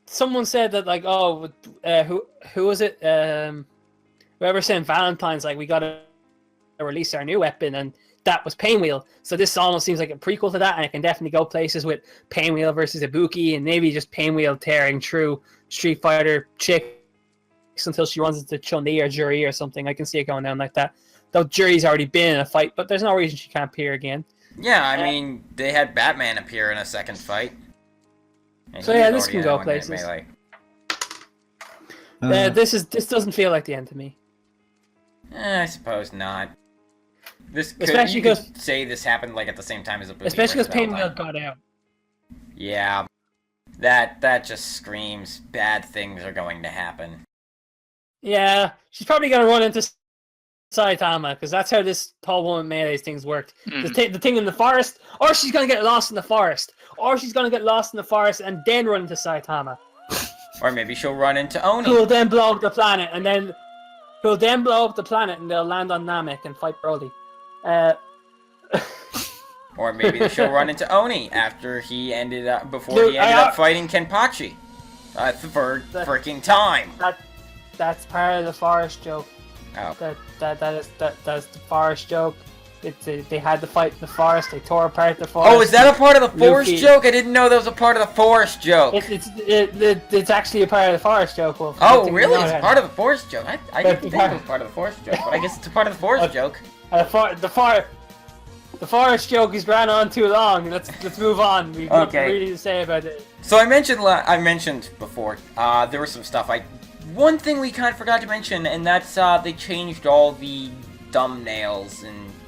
someone said that like, oh, who was it? Whoever saying Valentine's like, we gotta release our new weapon, and that was Painwheel. So this almost seems like a prequel to that, and it can definitely go places with Painwheel versus Ibuki, and maybe just Painwheel tearing through Street Fighter chicks until she runs into Chun-Li or Juri or something. I can see it going down like that. Though Juri's already been in a fight, but there's no reason she can't appear again. Yeah, I mean, they had Batman appear in a second fight. So yeah, this can go places. This doesn't feel like the end to me. I suppose not. This could, especially because say this happened like at the same time as Ibuki. Especially because Painwheel got out. Yeah, that just screams bad things are going to happen. Yeah, she's probably gonna run into Saitama because that's how this whole woman melee things worked. The thing in the forest, or she's gonna get lost in the forest, or she's gonna get lost in the forest and then run into Saitama. Or maybe she'll run into Oni. Who will then blow up the planet, and then they'll land on Namek and fight Broly. Or maybe she'll run into Oni after he ended up fighting Kenpachi for freaking time. That's part of the forest joke. Oh. That's the forest joke. They had to fight in the forest. They tore apart the forest. Oh, is that a part of the forest joke? I didn't know that was a part of the forest joke. It's actually a part of the forest joke. Wolf. Oh, really? It's part of the forest joke. I didn't think it was part of the forest joke, but I guess it's a part of the forest joke. The forest joke has ran on too long. Let's move on. We've nothing really to say about it. So I mentioned before. There was some stuff. One thing we kind of forgot to mention, and that's they changed all the thumbnails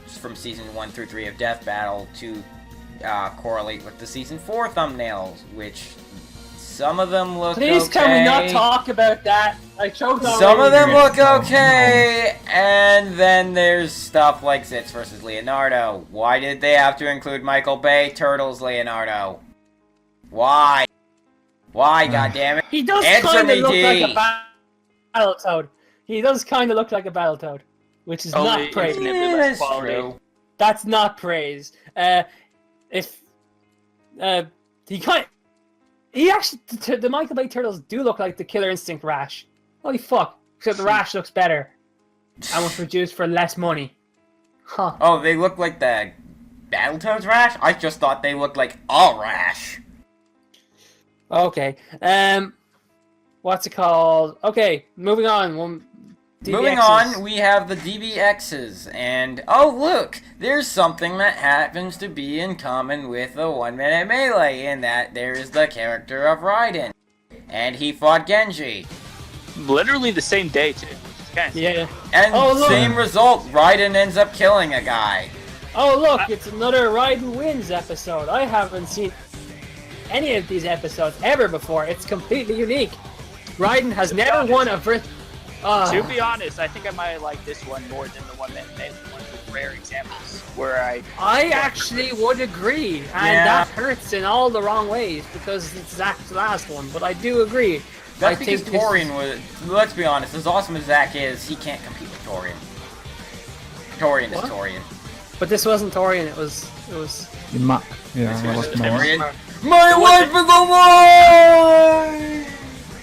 from season 1 through 3 of Death Battle to correlate with the season 4 thumbnails, which some of them look okay. Please can we not talk about that? I choked on some of them look okay, and then there's stuff like Zitz versus Leonardo. Why did they have to include Michael Bay Turtles Leonardo? Why? Why, goddammit? He does kind of look like a Battletoad. He does kind of look like a Battletoad, which is not praise. That's true. That's not praise. The Michael Bay Turtles do look like the Killer Instinct Rash. Holy fuck! Except the Rash looks better and was produced for less money. Huh? Oh, they look like the Battletoads Rash? I just thought they looked like a Rash. Okay. What's it called? Okay, moving on. Moving on, we have the DBXs, and oh look, there's something that happens to be in common with the 1 Minute Melee, in that there is the character of Raiden, and he fought Genji. Literally the same day too. Yeah. And same result, Raiden ends up killing a guy. Oh look, it's another Raiden wins episode. I haven't seen any of these episodes ever before. It's completely unique. Raiden has never won a To be honest, I think I might like this one more than the 1 Minute Melee, one of the rare examples where I actually would agree, and that hurts in all the wrong ways because it's Zack's last one. But I do agree. That's because Torian was. Let's be honest. As awesome as Zack is, he can't compete with Torian. Torian is Torian. But this wasn't Torian. It was. Mark. Yeah, it was Torian. My life is alive!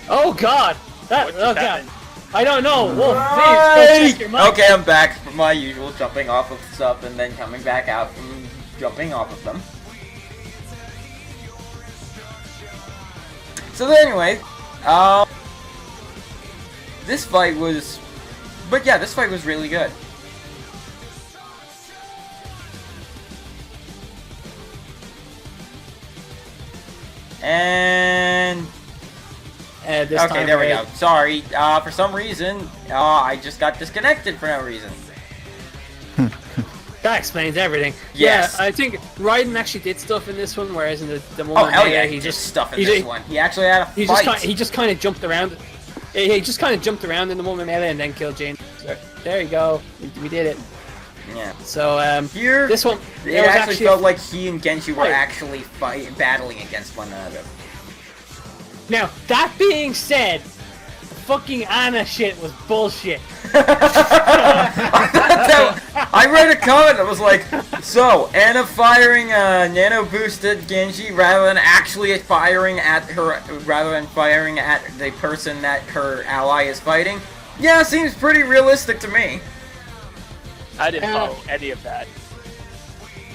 Oh God! God! I don't know. Wolf, please go check your mic. Okay, I'm back from my usual jumping off of stuff and then coming back out from jumping off of them. So anyway, this fight was really good. And okay, there we go. Sorry, for some reason, I just got disconnected for no reason. That explains everything. Yes. Yeah, I think Raiden actually did stuff in this one, whereas in the one. Oh hell yeah, he just stuff in this one. He actually had a fight. He just kind of jumped around. He just kind of jumped around in the one melee and then killed Jane. So, there you go. We did it. Yeah. So here, this one, it actually felt like he and Genji were actually battling against one another. Now, that being said, the fucking Anna shit was bullshit. I read a comment that was like, so Anna firing a nano boosted Genji rather than actually firing at the person that her ally is fighting. Yeah, seems pretty realistic to me. I didn't follow any of that.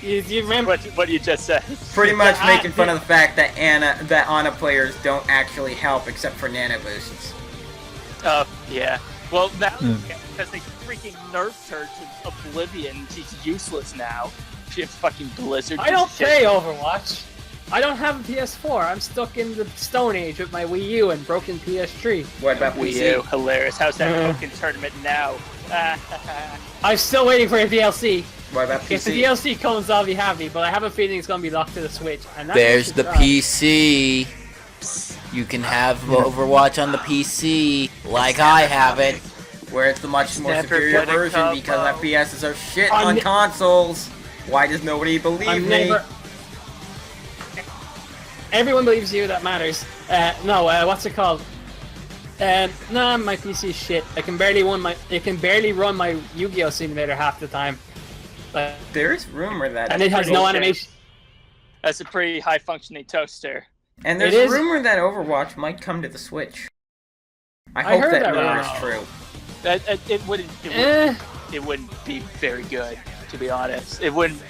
You remember what you just said? Pretty much making fun of the fact that Ana players don't actually help except for nano boosts. Oh, yeah. Well, now, because they freaking nerfed her to oblivion, she's useless now. She's fucking Blizzard. I don't play Overwatch. I don't have a PS4. I'm stuck in the Stone Age with my Wii U and broken PS3. What about Wii PC? U? Hilarious. How's that broken tournament now? I'm still waiting for a DLC. What about PC? If the DLC comes, I'll be happy, but I have a feeling it's going to be locked to the Switch. And There's the PC. You can have Overwatch on the PC, like I have it. Where it's the much more superior version because FPSs are shit I'm on consoles. Why does nobody believe me? Everyone believes you, that matters. What's it called? Nah, my PC is shit. It can barely run my Yu-Gi-Oh! Simulator half the time. There's rumor that... And it has no animation. That's a pretty high-functioning toaster. And there's a rumor that Overwatch might come to the Switch. I hope that rumor is true. It wouldn't be very good, to be honest. It wouldn't...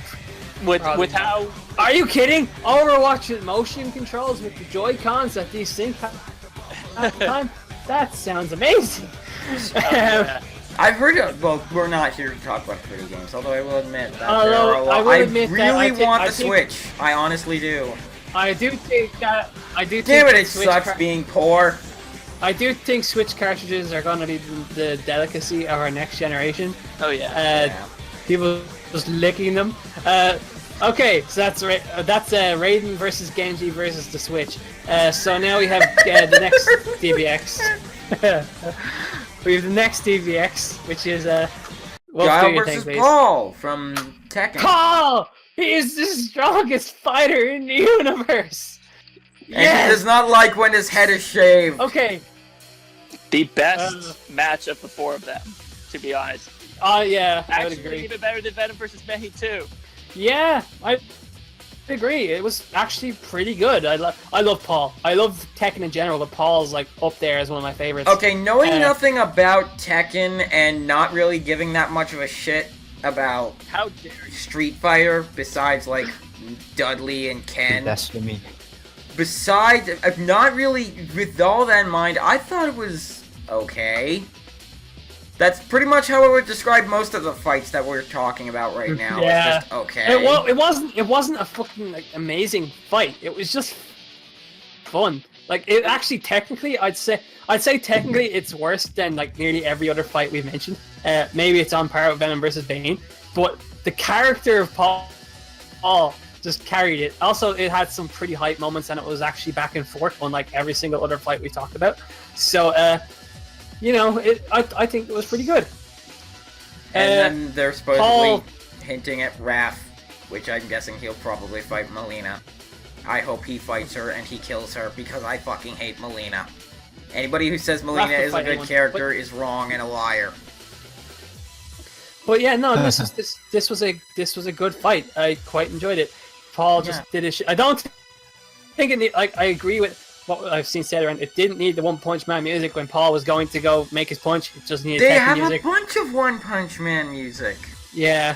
With how... Are you kidding? Overwatch with motion controls with the Joy-Cons at these sync time? That sounds amazing. Yeah. I've heard of... Well, we're not here to talk about video games, although I will admit that there are a lot... I really want the Switch. I honestly do. I do think that... Damn it, it sucks being poor. I do think Switch cartridges are going to be the delicacy of our next generation. Oh, yeah. People just licking them. Okay, so that's Raiden versus Genji versus the Switch. So now we have the next DBX. We have the next DBX, which is Guile versus Paul from Tekken. Paul! He is the strongest fighter in the universe! And he does not like when his head is shaved. Okay. The best match of the four of them, to be honest. Oh, yeah, I would Actually, agree. even better than Venom versus Bane, too. Yeah, I agree. It was actually pretty good. I love Paul. I love Tekken in general, but Paul's like up there as one of my favorites. Okay, knowing nothing about Tekken and not really giving that much of a shit about Street Fighter, besides like Dudley and Ken. That's for me. Besides, not really, with all that in mind, I thought it was okay. That's pretty much how I would describe most of the fights that we're talking about right now. Yeah. It's just okay. It wasn't a fucking like amazing fight. It was just fun. Like it actually technically I'd say technically it's worse than like nearly every other fight we've mentioned. Maybe it's on par with Venom versus Bane, but the character of Paul just carried it. Also, it had some pretty hype moments, and it was actually back and forth, unlike every single other fight we talked about. So, you know, I think it was pretty good. And then they're supposedly hinting at Raph, which I'm guessing he'll probably fight Melina. I hope he fights her and he kills her, because I fucking hate Melina. Anybody who says Melina is a good character is wrong and a liar. But yeah, no, this was a good fight. I quite enjoyed it. Paul just did his shit. I don't think I agree with what I've seen said around. It didn't need the One Punch Man music when Paul was going to go make his punch. It just needed Tekken music. They have a bunch of One Punch Man music. Yeah,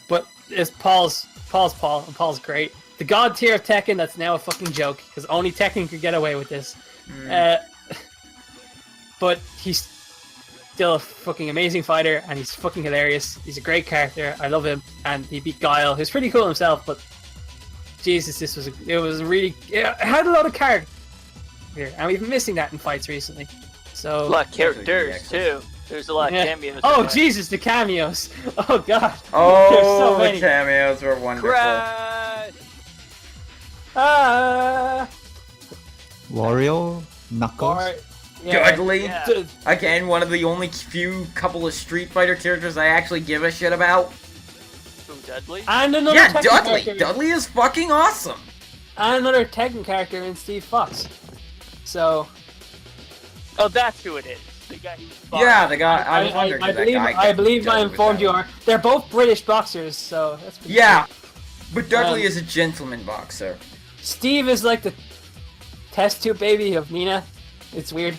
but it's Paul's Paul, and Paul's great. The god tier of Tekken, that's now a fucking joke, because only Tekken could get away with this. But he's still a fucking amazing fighter, and he's fucking hilarious. He's a great character. I love him, and he beat Guile, who's pretty cool himself. But Jesus, it had a lot of character here, and we've been missing that in fights recently. So a lot of characters too. There's a lot of cameos. Oh Jesus, the cameos! Oh God! Oh, there's so many. The cameos were wonderful. Wario, Knuckles. Dudley. Yeah. Again, one of the only few couple of Street Fighter characters I actually give a shit about. Dudley? And another Dudley. Character. Dudley is fucking awesome. And another Tekken character in Steve Fox. So, Oh, that's who it is. The guy who's Yeah, the guy. I wondered who that guy. I believe I informed you are. They're both British boxers, so that's pretty Yeah, cool. but Dudley is a gentleman boxer. Steve is like the test tube baby of Nina. It's weird.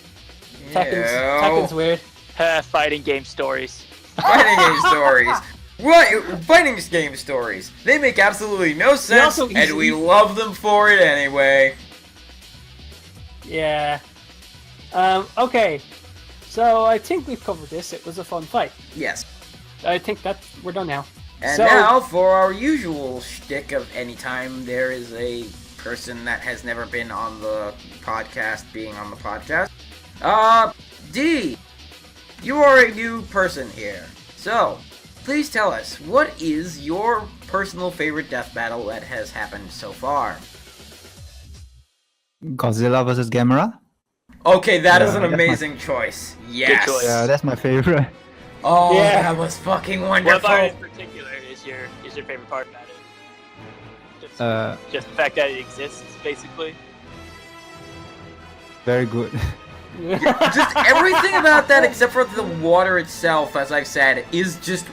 Tekken's weird. Fighting game stories. Fighting game stories. What? Fighting game stories. They make absolutely no sense, and we love them for it anyway. Yeah. Okay. So I think we've covered this. It was a fun fight. Yes. I think we're done now. And now for our usual shtick of anytime there is a person that has never been on the podcast being on the podcast. D, you are a new person here. So, please tell us, what is your personal favorite death battle that has happened so far? Godzilla versus Gamera. Okay, that is an amazing choice. Yes. Good choice. Yeah, that's my favorite. Oh, yeah. That was fucking wonderful. What part in particular is your favorite part about it? Just the fact that it exists, basically. Very good. Just everything about that except for the water itself, as I've said, is just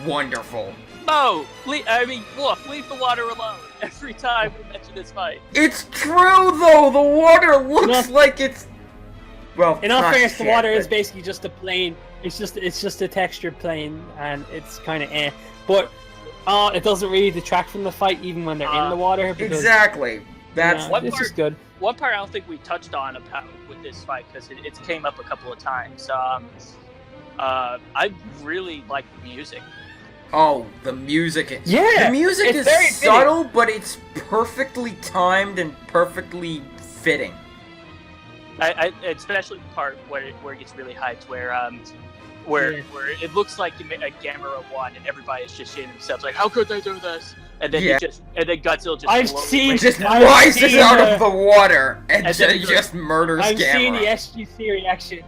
wonderful. No! Look, leave the water alone every time we mention this fight. It's true, though! The water looks like it's... Well, in all fairness, the water is basically just a plane. It's just a textured plane, and it's kind of But it doesn't really detract from the fight, even when they're in the water. Because, exactly. That's it's just good. One part I don't think we touched on about with this fight, because it came up a couple of times. I really like the music. Oh, the music! Yeah, the music is very subtle, but it's perfectly timed and perfectly fitting. I especially the part where it gets really hyped, where it looks like a Gamera won and everybody's just shitting themselves like, how could they do this? And then Godzilla just rises out of the water and just murders Gamera. I've seen the SGC reaction.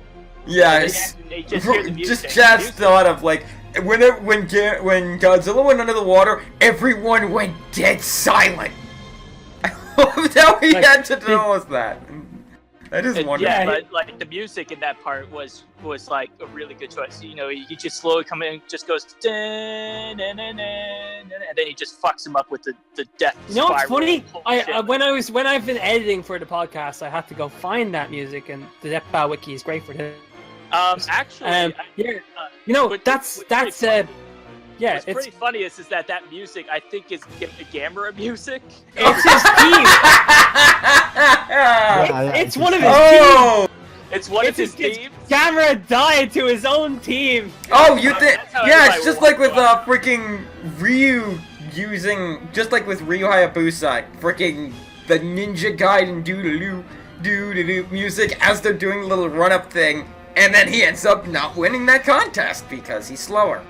Yes. Just Chad's thought of like when Godzilla went under the water, everyone went dead silent. I loved how he had to tell us that. That is wonderful. Yeah, but like the music in that part was like a really good choice. You know, he just slowly come in, just goes, and then he just fucks him up with the death. You know what's funny? When I've been editing for the podcast, I had to go find that music, and the Death Battle wiki is great for this. Actually, yeah, what's pretty funny is that music, I think, is Gamera music. It's his team. It's one of his teams. It's one of his teams. Gamera died to his own team. Oh, you think? Yeah, it's just like with freaking Ryu using, just like with Ryu Hayabusa, freaking the Ninja Gaiden doo-doo-doo music as they're doing a little run-up thing, and then he ends up not winning that contest because he's slower.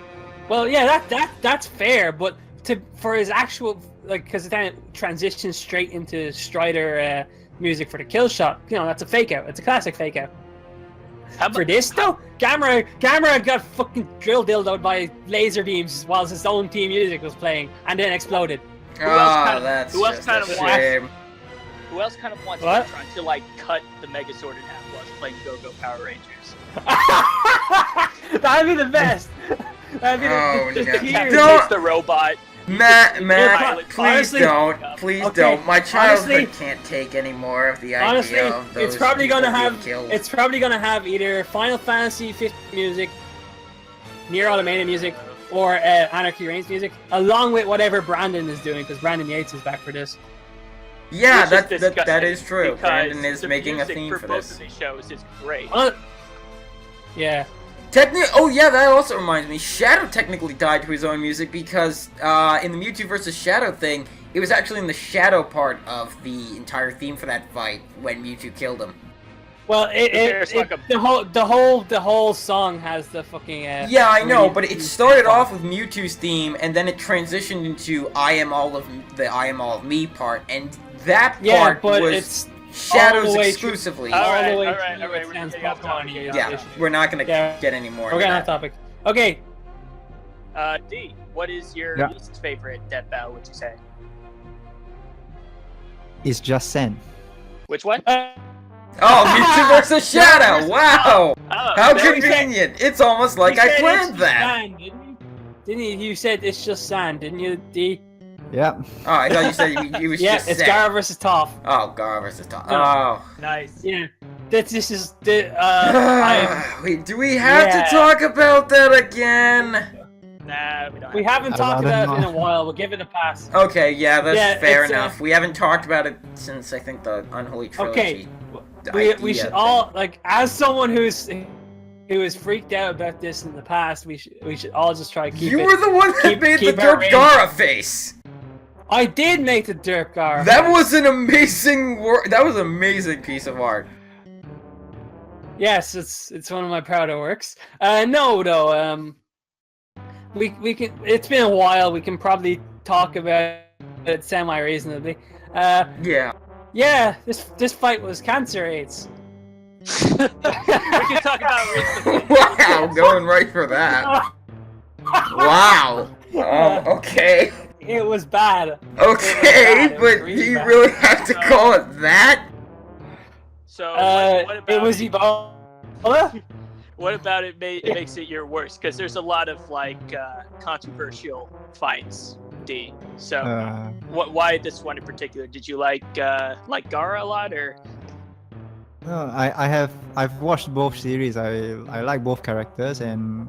Well, yeah, that's fair, but for his actual, like, because then it transitions straight into Strider music for the kill shot. You know, that's a fake out. It's a classic fake out. For this though, Gamera got fucking drill dildoed by laser beams while his own team music was playing, and then exploded. Who else kind of wants Voltron to like cut the Megazord in half while playing Go-Go Power Rangers? That'd be the best. That'd be the robot. Matt, please don't. My childhood can't take any more of the idea of those it's probably gonna killed. It's probably gonna have either Final Fantasy 15 music, Nier Automata music, or Anarchy Reigns music, along with whatever Brandon is doing, because Brandon Yates is back for this. Yeah, that is true. Brandon is making a theme for both this. of these shows is great. Yeah. That also reminds me. Shadow technically died to his own music because in the Mewtwo vs. Shadow thing, it was actually in the Shadow part of the entire theme for that fight when Mewtwo killed him. Well, the whole song has the fucking. Yeah, I know, but it started off with Mewtwo's theme, and then it transitioned into I am all of me part, and that part was Shadows exclusively. Alright, we're not gonna get any more. We're getting off topic. Okay. D, what is your least favorite death battle? Would you say? It's just Sen. Which one? Oh, Mewtwo versus Shadow! Wow! Oh, How very convenient! It's almost like I planned that! Sand, didn't you? You said it's just sand, didn't you, D? Yeah. Oh, I thought you said it was Yeah, just it's set. Gara versus Toph. Oh, Gara versus Toph. No. Oh. nice. Yeah. This is the Wait, do we have to talk about that again? Nah, we don't. we haven't talked rather about it in a not. while. We'll give it a pass. Okay, yeah, that's fair it's, enough. We haven't talked about it since I think the Unholy Trilogy. Okay. We should all like, as someone who is freaked out about this in the past, we should all just try to keep You it. were the one that made the keep our Derp range. Gara face. I did make the Derp Gara. That was an amazing That was an amazing piece of art. Yes, it's one of my prouder works. No, though. We can. It's been a while. We can probably talk about it semi-reasonably. Yeah. Yeah, this fight was cancer AIDS. We can talk about it. Wow, going right for that. Wow. Okay. It was bad. Okay, It was but really do you bad. really have to call it that? So what about It was Ebola. What about it makes it your worst? Because there's a lot of like controversial fights, D. So why this one in particular? Did you like Gara a lot, or? No, I've watched both series. I like both characters, and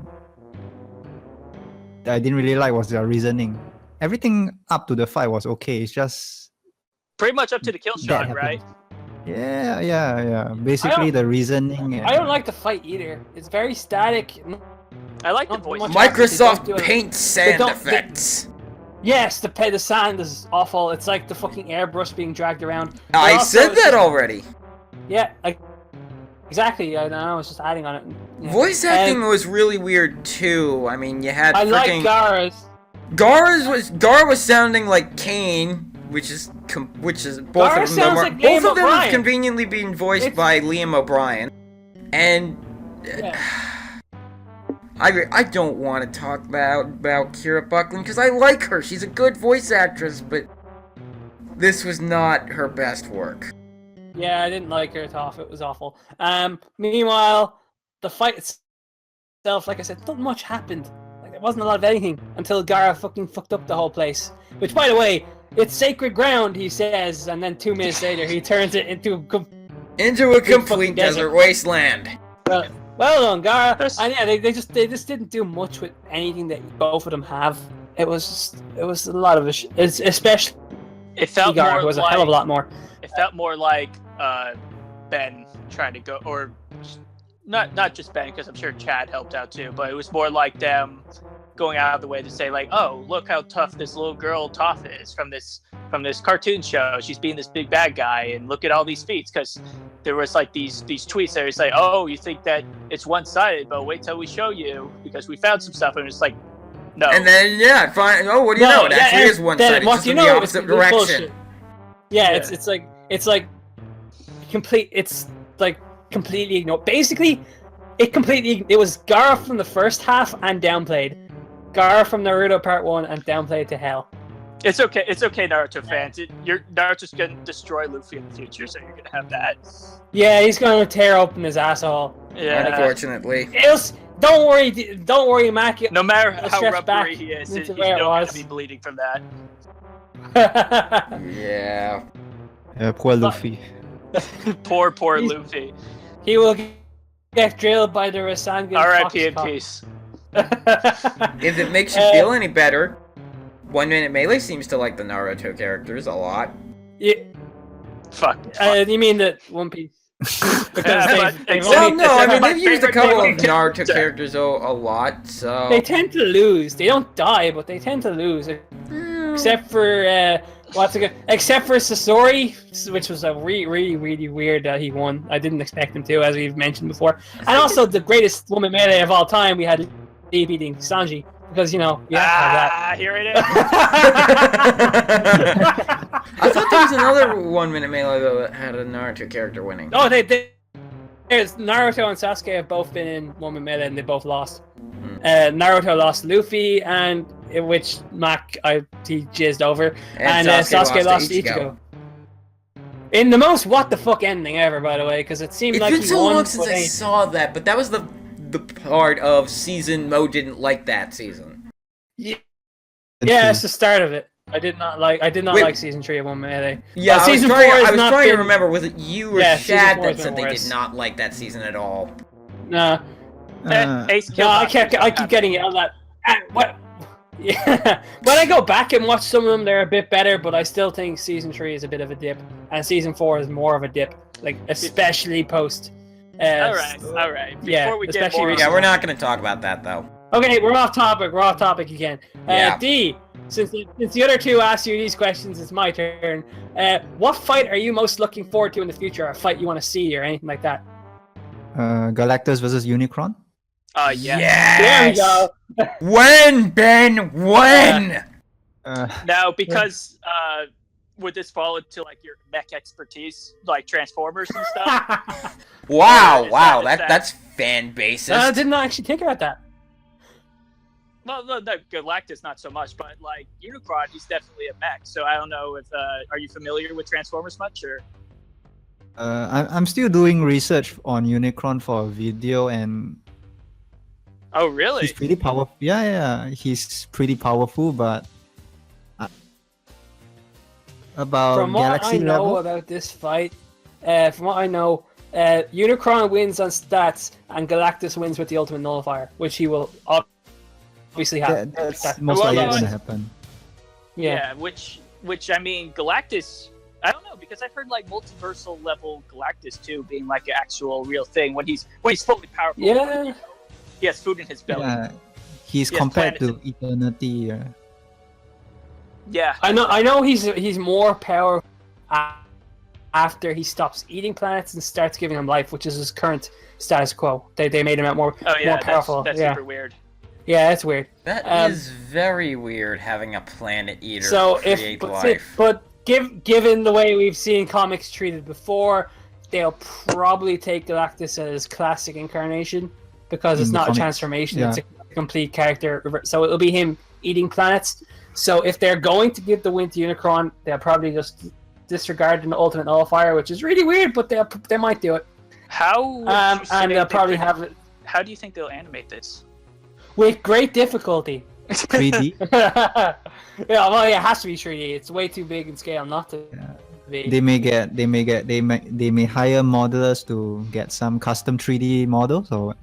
I didn't really like was their reasoning. Everything up to the fight was okay. It's just Pretty much up to the kill shot, happened. right? Yeah. Basically, the reasoning. I don't like the fight either. It's very static. I like the Not voice. much Microsoft do it. Paint sand don't- effects. Yes, the sand is awful. It's like the fucking airbrush being dragged around. But I also said it's that just- already. Yeah, like exactly. I know. I was just adding on it. Yeah. Voice acting was really weird too. I mean, you had I like freaking Gara's. Gara was sounding like Kane, which is both Gara of them. sounds like Both Liam of them have O'Brien. conveniently been voiced by Liam O'Brien, and Yeah. I don't want to talk about Kira Buckland because I like her. She's a good voice actress, but this was not her best work. Yeah, I didn't like her at all. It was awful. Meanwhile, the fight itself, like I said, not much happened. Like, there wasn't a lot of anything until Gara fucking fucked up the whole place. Which, by the way, it's sacred ground, he says, and then 2 minutes later he turns it into Into a complete fucking desert desert. wasteland. well done, Gara. And yeah, they just didn't do much with anything that both of them have. It was a lot of especially It felt Gara, more who was a like, hell of a lot more. It felt more like Ben trying to go, or not just Ben, because I'm sure Chad helped out too, but it was more like them going out of the way to say like, oh, look how tough this little girl Toph is from this cartoon show. She's being this big bad guy, and look at all these feats. Because there was like these tweets that was like, oh, you think that it's one-sided, but wait till we show you because we found some stuff, and it's like, no. And then fine. Oh, what do you know? It actually is one-sided. It's just in the opposite direction. Bullshit. Yeah, it's like complete. It's like completely ignored. Basically, it was Gara from the first half and downplayed. Gara from Naruto Part 1 and downplayed to hell. It's okay, Naruto fans. Naruto's gonna destroy Luffy in the future, so you're gonna have that. Yeah, he's gonna tear open his asshole. Yeah. Unfortunately. Don't worry, Mac. No matter how stretch back rubbery he is, he's into still where it gonna was. be bleeding from that. Yeah. Poor Luffy. Poor He's- Luffy. He will get drilled by the Rasengan. R.I.P. in peace. If it makes you feel any better, 1 Minute Melee seems to like the Naruto characters a lot. Yeah, Fuck. you mean the One Piece? Because they've Well, only- no, I mean, my they've used a favorite couple of thing. Naruto characters a lot, so... They tend to lose. They don't die, but they tend to lose. Except for except for Sasori, which was a really weird that he won. I didn't expect him to, as we've mentioned before. And also the greatest woman melee of all time, we had Lee beating Sanji, because you have to have Here it is. that. I thought there was another 1 Minute Melee, though, that had a Naruto character winning. Oh, there's Naruto and Sasuke have both been in woman melee and they both lost. Naruto lost Luffy, and which he jizzed over, and Sasuke lost to Ichigo. In the most what the fuck ending ever, by the way, because it seemed like he won. It's been so long since I saw that, but that was the part of season Mo didn't like that season. Yeah, it's the start of it. I did not like season 3 of One Mayday. Yeah, season 4 I was trying to remember, was it you or Shad that said they worse. did not like that season at all? No. I keep getting yelled at. What? Yeah. When I go back and watch some of them, they're a bit better, but I still think season 3 is a bit of a dip, and season 4 is more of a dip, like especially post. All right. Before we get more, we're not going to talk about that though. Okay, we're off topic. We're off topic again. D, since the other two asked you these questions, it's my turn. What fight are you most looking forward to in the future? A fight you want to see or anything like that? Galactus versus Unicron. Yes. There we go. When, Ben? When? Now, because would this fall into like your mech expertise, like Transformers and stuff? Wow, that's fan basis. I did not actually think about that. Well, no, Galactus not so much, but like Unicron, he's definitely a mech. So I don't know if are you familiar with Transformers much, or? I'm still doing research on Unicron for a video, and oh really? He's pretty powerful. Yeah, he's pretty powerful, but about from what galaxy I know level? about this fight, from what I know, Unicron wins on stats, and Galactus wins with the Ultimate Nullifier, which he will obviously have. That's most likely going to happen. Yeah, which I mean, Galactus. I don't know, because I've heard like multiversal level Galactus too being like an actual real thing when he's fully powerful. Yeah. He has food in his belly. Yeah, he's compared to Eternity. Yeah. I know he's more powerful after he stops eating planets and starts giving them life, which is his current status quo. They made him out more powerful. That's super weird. Yeah, that's weird. That is very weird, having a planet eater create life. But given the way we've seen comics treated before, they'll probably take Galactus as classic incarnation, because it's not a transformation, it's a complete character. So it'll be him eating planets. So if they're going to give the win to Unicron, they'll probably just disregard the Ultimate Nullifier, which is really weird, but they might do it. How? And they'll probably have it. How do you think they'll animate this? With great difficulty. 3D. It has to be 3D. It's way too big in scale not to be. They may hire modelers to get some custom 3D models, or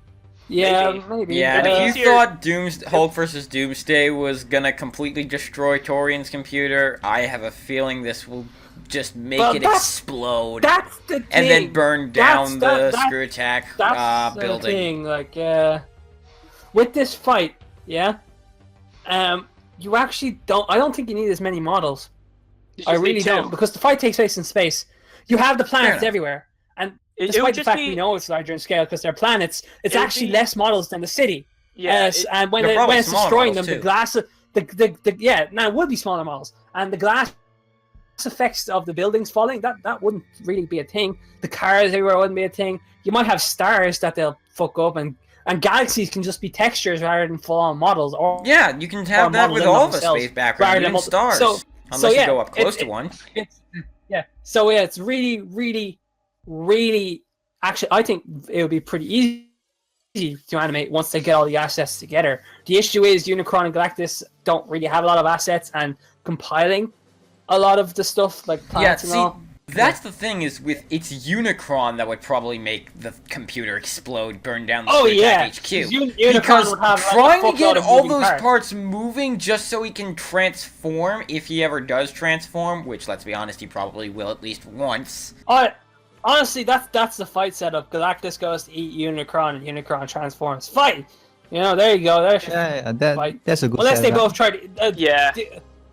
maybe. Yeah, and if you thought Hulk vs. Doomsday was gonna completely destroy Torian's computer, I have a feeling this will just make it explode. That's the thing. And then burn down the Screw Attack building. The thing, like, with this fight, you actually don't. I don't think you need as many models. I really don't, because the fight takes place in space. You have the planets everywhere, and despite the fact we know it's larger in scale because they're planets, it's actually less models than the city. Yeah, and when it's destroying them, the glass, now it would be smaller models, and the glass effects of the buildings falling, that wouldn't really be a thing. The cars everywhere wouldn't be a thing. You might have stars that they'll fuck up, and galaxies can just be textures rather than full-on models. Or you can have that with all the space background, even stars. Unless you go up close to one. So it's really, really, really. Actually, I think it would be pretty easy to animate once they get all the assets together. The issue is Unicron and Galactus don't really have a lot of assets, and compiling a lot of the stuff like planets and all. That's the thing, is with it's Unicron that would probably make the computer explode, burn down the HQ. Because trying to get all those parts moving just so he can transform, if he ever does transform, which, let's be honest, he probably will at least once. Honestly, that's the fight setup. Galactus goes to eat Unicron, and Unicron transforms. Fight! There you go. There's that's a good Unless they both try to...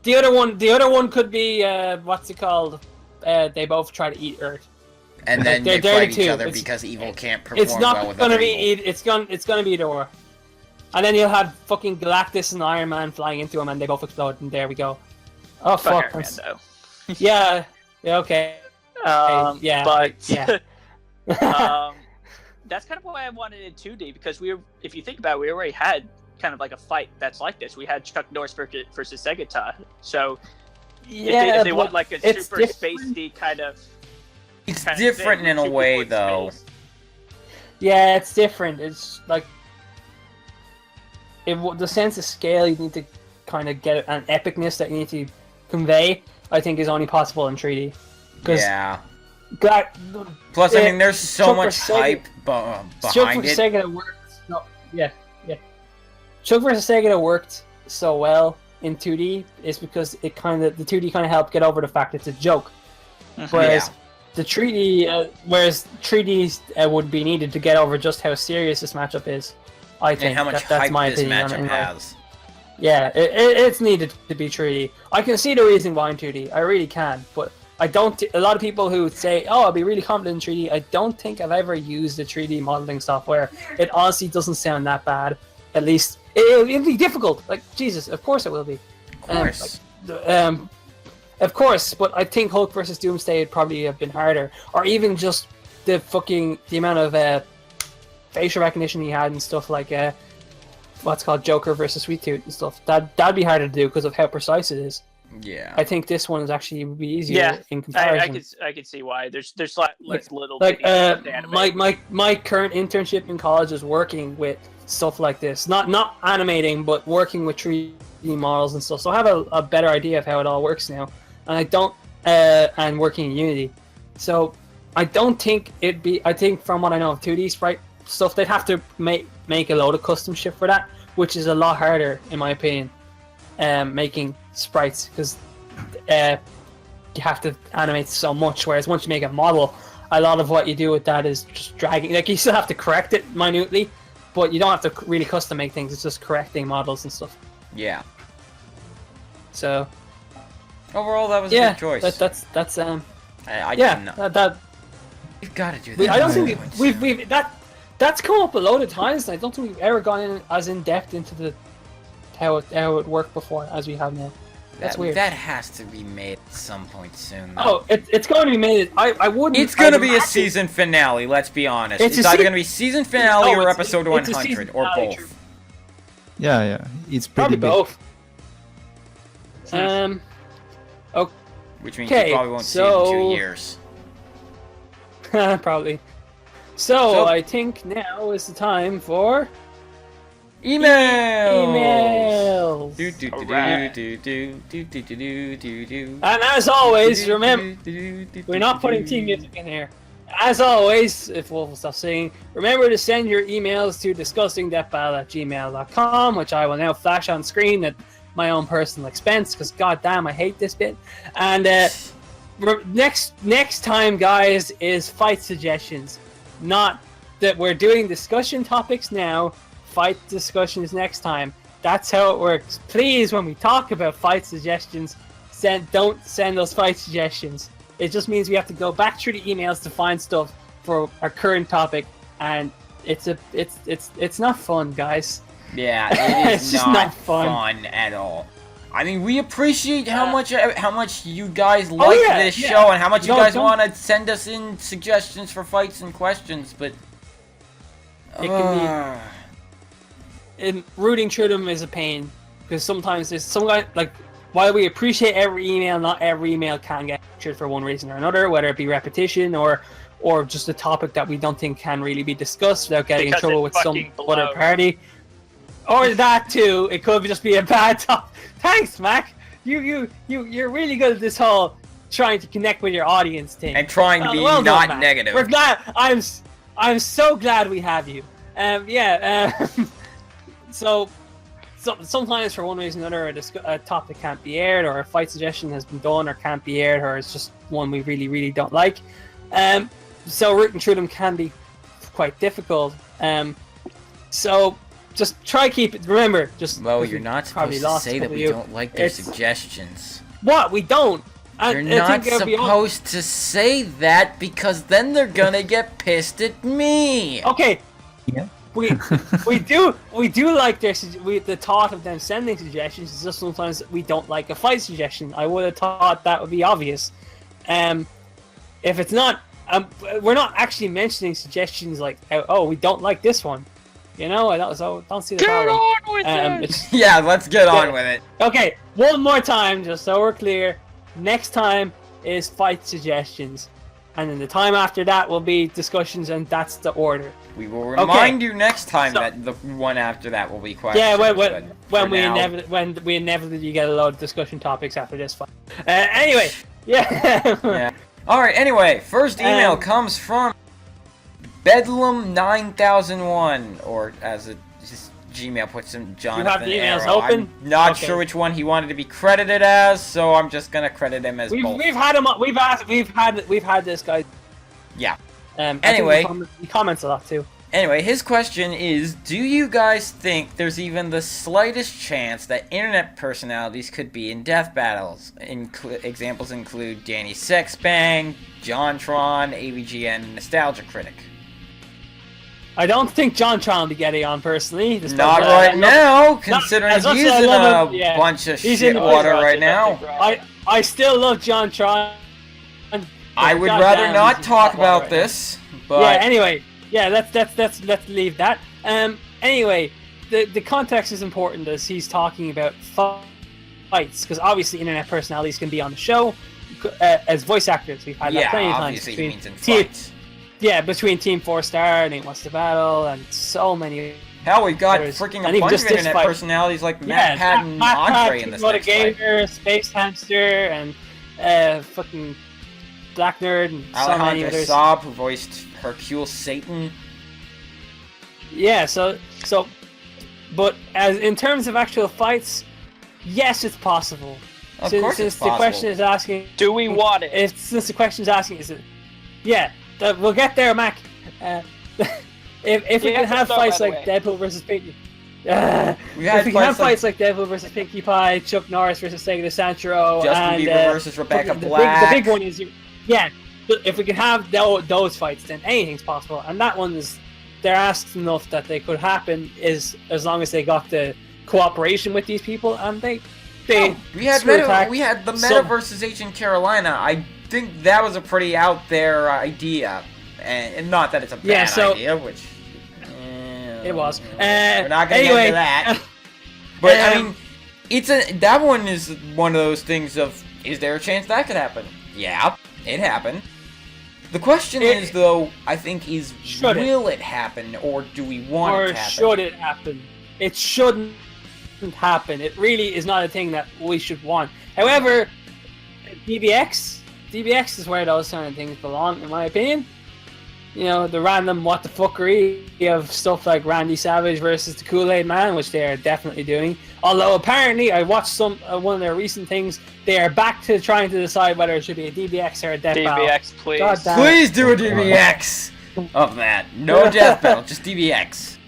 The other one could be, what's it called? They both try to eat Earth, and then they fight each other because evil can't perform well with other evil. It's gonna be either or, and then you'll have fucking Galactus and Iron Man flying into him, and they both explode, and there we go. Oh fuck! Yeah. Okay. That's kind of why I wanted it 2D, because if you think about it, we already had kind of like a fight that's like this. We had Chuck Norris versus Segata, so. If they want like a super spacey kind of It's kind of different thing, in a where two way, people in though. space. Yeah, it's different. It's like the sense of scale you need to kind of get an epicness that you need to convey. I think is only possible in 3D. Yeah. God, Plus, I mean, there's so much hype Chuck behind vs. it. Sega that worked. No, yeah. Chuck vs. Sega that worked so well in 2D is because the 2D kind of helped get over the fact it's a joke. Whereas the 3D, whereas 3D would be needed to get over just how serious this matchup is. I think And how much that's hype my this opinion matchup has. Yeah, it's needed to be 3D. I can see the reason why in 2D. I really can, but I don't. A lot of people who say, "Oh, I'll be really confident in 3D," I don't think I've ever used the 3D modeling software. It honestly doesn't sound that bad. At least it'll be difficult. Like Jesus, of course it will be. Of course. Of course, but I think Hulk versus Doomsday would probably have been harder, or even just the amount of facial recognition he had and stuff like what's called Joker versus Sweet Tooth and stuff. That'd be harder to do because of how precise it is. Yeah. I think this one is actually would be easier in comparison. I could see why. There's less little like bitty my current internship in college is working with stuff like this. Not animating, but working with 3D models and stuff. So I have a better idea of how it all works now. And I don't and working in Unity. So I don't think it'd be. I think from what I know of 2D sprite stuff, they'd have to make a load of custom shit for that, which is a lot harder in my opinion. Making sprites because you have to animate so much. Whereas once you make a model, a lot of what you do with that is just dragging. Like you still have to correct it minutely, but you don't have to really custom make things. It's just correcting models and stuff. Yeah. So overall, that was a good choice. That's I that we've got to do that. I don't think we've that's come up a load of times. And I don't think we've ever gone in as in depth into the how it worked before as we have now. That's weird. That has to be made at some point soon. Though. Oh, it's going to be made. I wouldn't. It's going to be a season finale. Let's be honest. It's either going to be season finale or episode 100 or both. True. Yeah, it's Probably pretty big. both. Okay. Which means you probably won't see it in 2 years. Probably. So I think now is the time for emails. And as always, remember, we're not putting team music in here. As always, if we'll stop singing, remember to send your emails to disgustingdeathbattle@gmail.com, which I will now flash on screen at my own personal expense, because goddamn, I hate this bit. And next time, guys, is fight suggestions. Not that we're doing discussion topics now. Fight discussions next time. That's how it works. Please, when we talk about fight suggestions, don't send us fight suggestions. It just means we have to go back through the emails to find stuff for our current topic, and it's not fun, guys. Yeah, it is it's just not fun at all. I mean, we appreciate how much you guys like this show and how much you guys want to send us in suggestions for fights and questions, but it can be. Rooting through them is a pain because sometimes there's some guy like. While we appreciate every email, not every email can get answered for one reason or another, whether it be repetition or just a topic that we don't think can really be discussed without getting in trouble with some other party. Or that too. It could just be a bad topic. Thanks, Mac. You're really good at this whole trying to connect with your audience thing. And trying to be not negative. We're glad. I'm so glad we have you. So sometimes for one reason or another a topic can't be aired, or a fight suggestion has been done or can't be aired, or it's just one we really, really don't like. So rooting through them can be quite difficult. So just try keep it. Remember, you're not supposed to say that we don't like their suggestions. What? We don't. You're not supposed to say that because then they're gonna get pissed at me. Okay. Yeah. We do like the thought of them sending suggestions. It's just sometimes we don't like a fight suggestion. I would have thought that would be obvious. If it's not, we're not actually mentioning suggestions like, oh, we don't like this one. You know, I don't see the problem. Get on with it. Yeah, let's get on with it. Okay, one more time, just so we're clear. Next time is fight suggestions. and then the time after that will be discussions, and that's the order. We will remind you next time that the one after that will be questions. Yeah, when we inevitably get a lot of discussion topics after this fight. Anyway, yeah. Yeah. All right. Anyway, first email comes from Bedlam 9001, or as it just Gmail puts him, Jonathan. You have the emails Arrow. open? I'm not sure which one he wanted to be credited as, so I'm just gonna credit him as both. We've had him. We've had this guy. Yeah. Anyway, he comments a lot too. Anyway, his question is, do you guys think there's even the slightest chance that internet personalities could be in death battles? Examples include Danny Sexbang, JonTron, AVGN, Nostalgia Critic. I don't think JonTron will be getting on personally. Not right now, considering he's in a bunch of shit water right now. I still love JonTron. I would rather not talk about this, but... Yeah, anyway. Yeah, let's leave that. Anyway, the context is important as he's talking about fights, because obviously internet personalities can be on the show as voice actors. We've had that plenty of times. Obviously, means in fights. Between Team 4-Star, Nate Wants to Battle, and so many. Hell, we've got freaking a bunch of internet personalities like Matt Patton and Andre in this next fight. Gamer, Space Hamster, and fucking Black Nerd, and so many others. Saab, who voiced Hercule Satan. Yeah, but as in terms of actual fights, yes, it's possible. Of course it's possible. The question is asking, do we want it? Since the question is asking, is it? Yeah, we'll get there, Mac. If we can have fights like Deadpool versus Pinkie. If we can have fights like Deadpool versus Pinkie Pie, Chuck Norris versus Sega Sanchiro, Justin Bieber versus Rebecca Black. The big one is if we can have those fights, then anything's possible. And that one is, they're asked enough that they could happen, is as long as they got the cooperation with these people, and we had the Meta versus Agent Carolina. I think that was a pretty out there idea, and not that it's a bad idea, which it was. We're not gonna get into that. But I mean, that one is one of those things of, is there a chance that could happen? Yeah, it happened. The question is, though, I think, will it happen, or do we want it to happen? Or should it happen? It shouldn't happen. It really is not a thing that we should want. However, DBX is where those kind of things belong, in my opinion. You know, the random what the fuckery of stuff like Randy Savage versus the Kool-Aid Man, which they are definitely doing. Although apparently, I watched one of their recent things. They are back to trying to decide whether it should be a DBX or a death battle. DBX, please. Please do a DBX of that. No death battle, just DBX.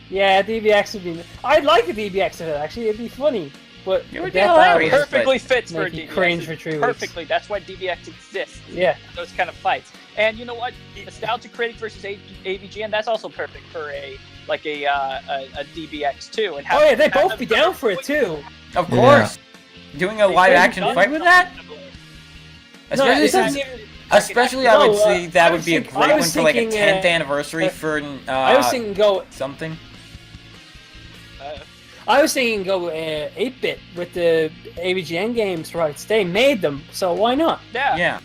Yeah, DBX would be. I'd like a DBX of it. Actually, it'd be funny. But it would be hilarious. Perfectly fits for a DBX. Cringe for 3 weeks. Perfectly. That's why DBX exists. Yeah. Those kind of fights. And you know what? Nostalgia Critic versus AVGN, that's also perfect for a DBX too. And they'd both be down for it too. Of course. Yeah. Doing a live action fight with that? Especially I would say that would be a great one for like a 10th anniversary for I was thinking go something. I was thinking go 8-bit with the AVGN games rights. They made them, so why not? Yeah.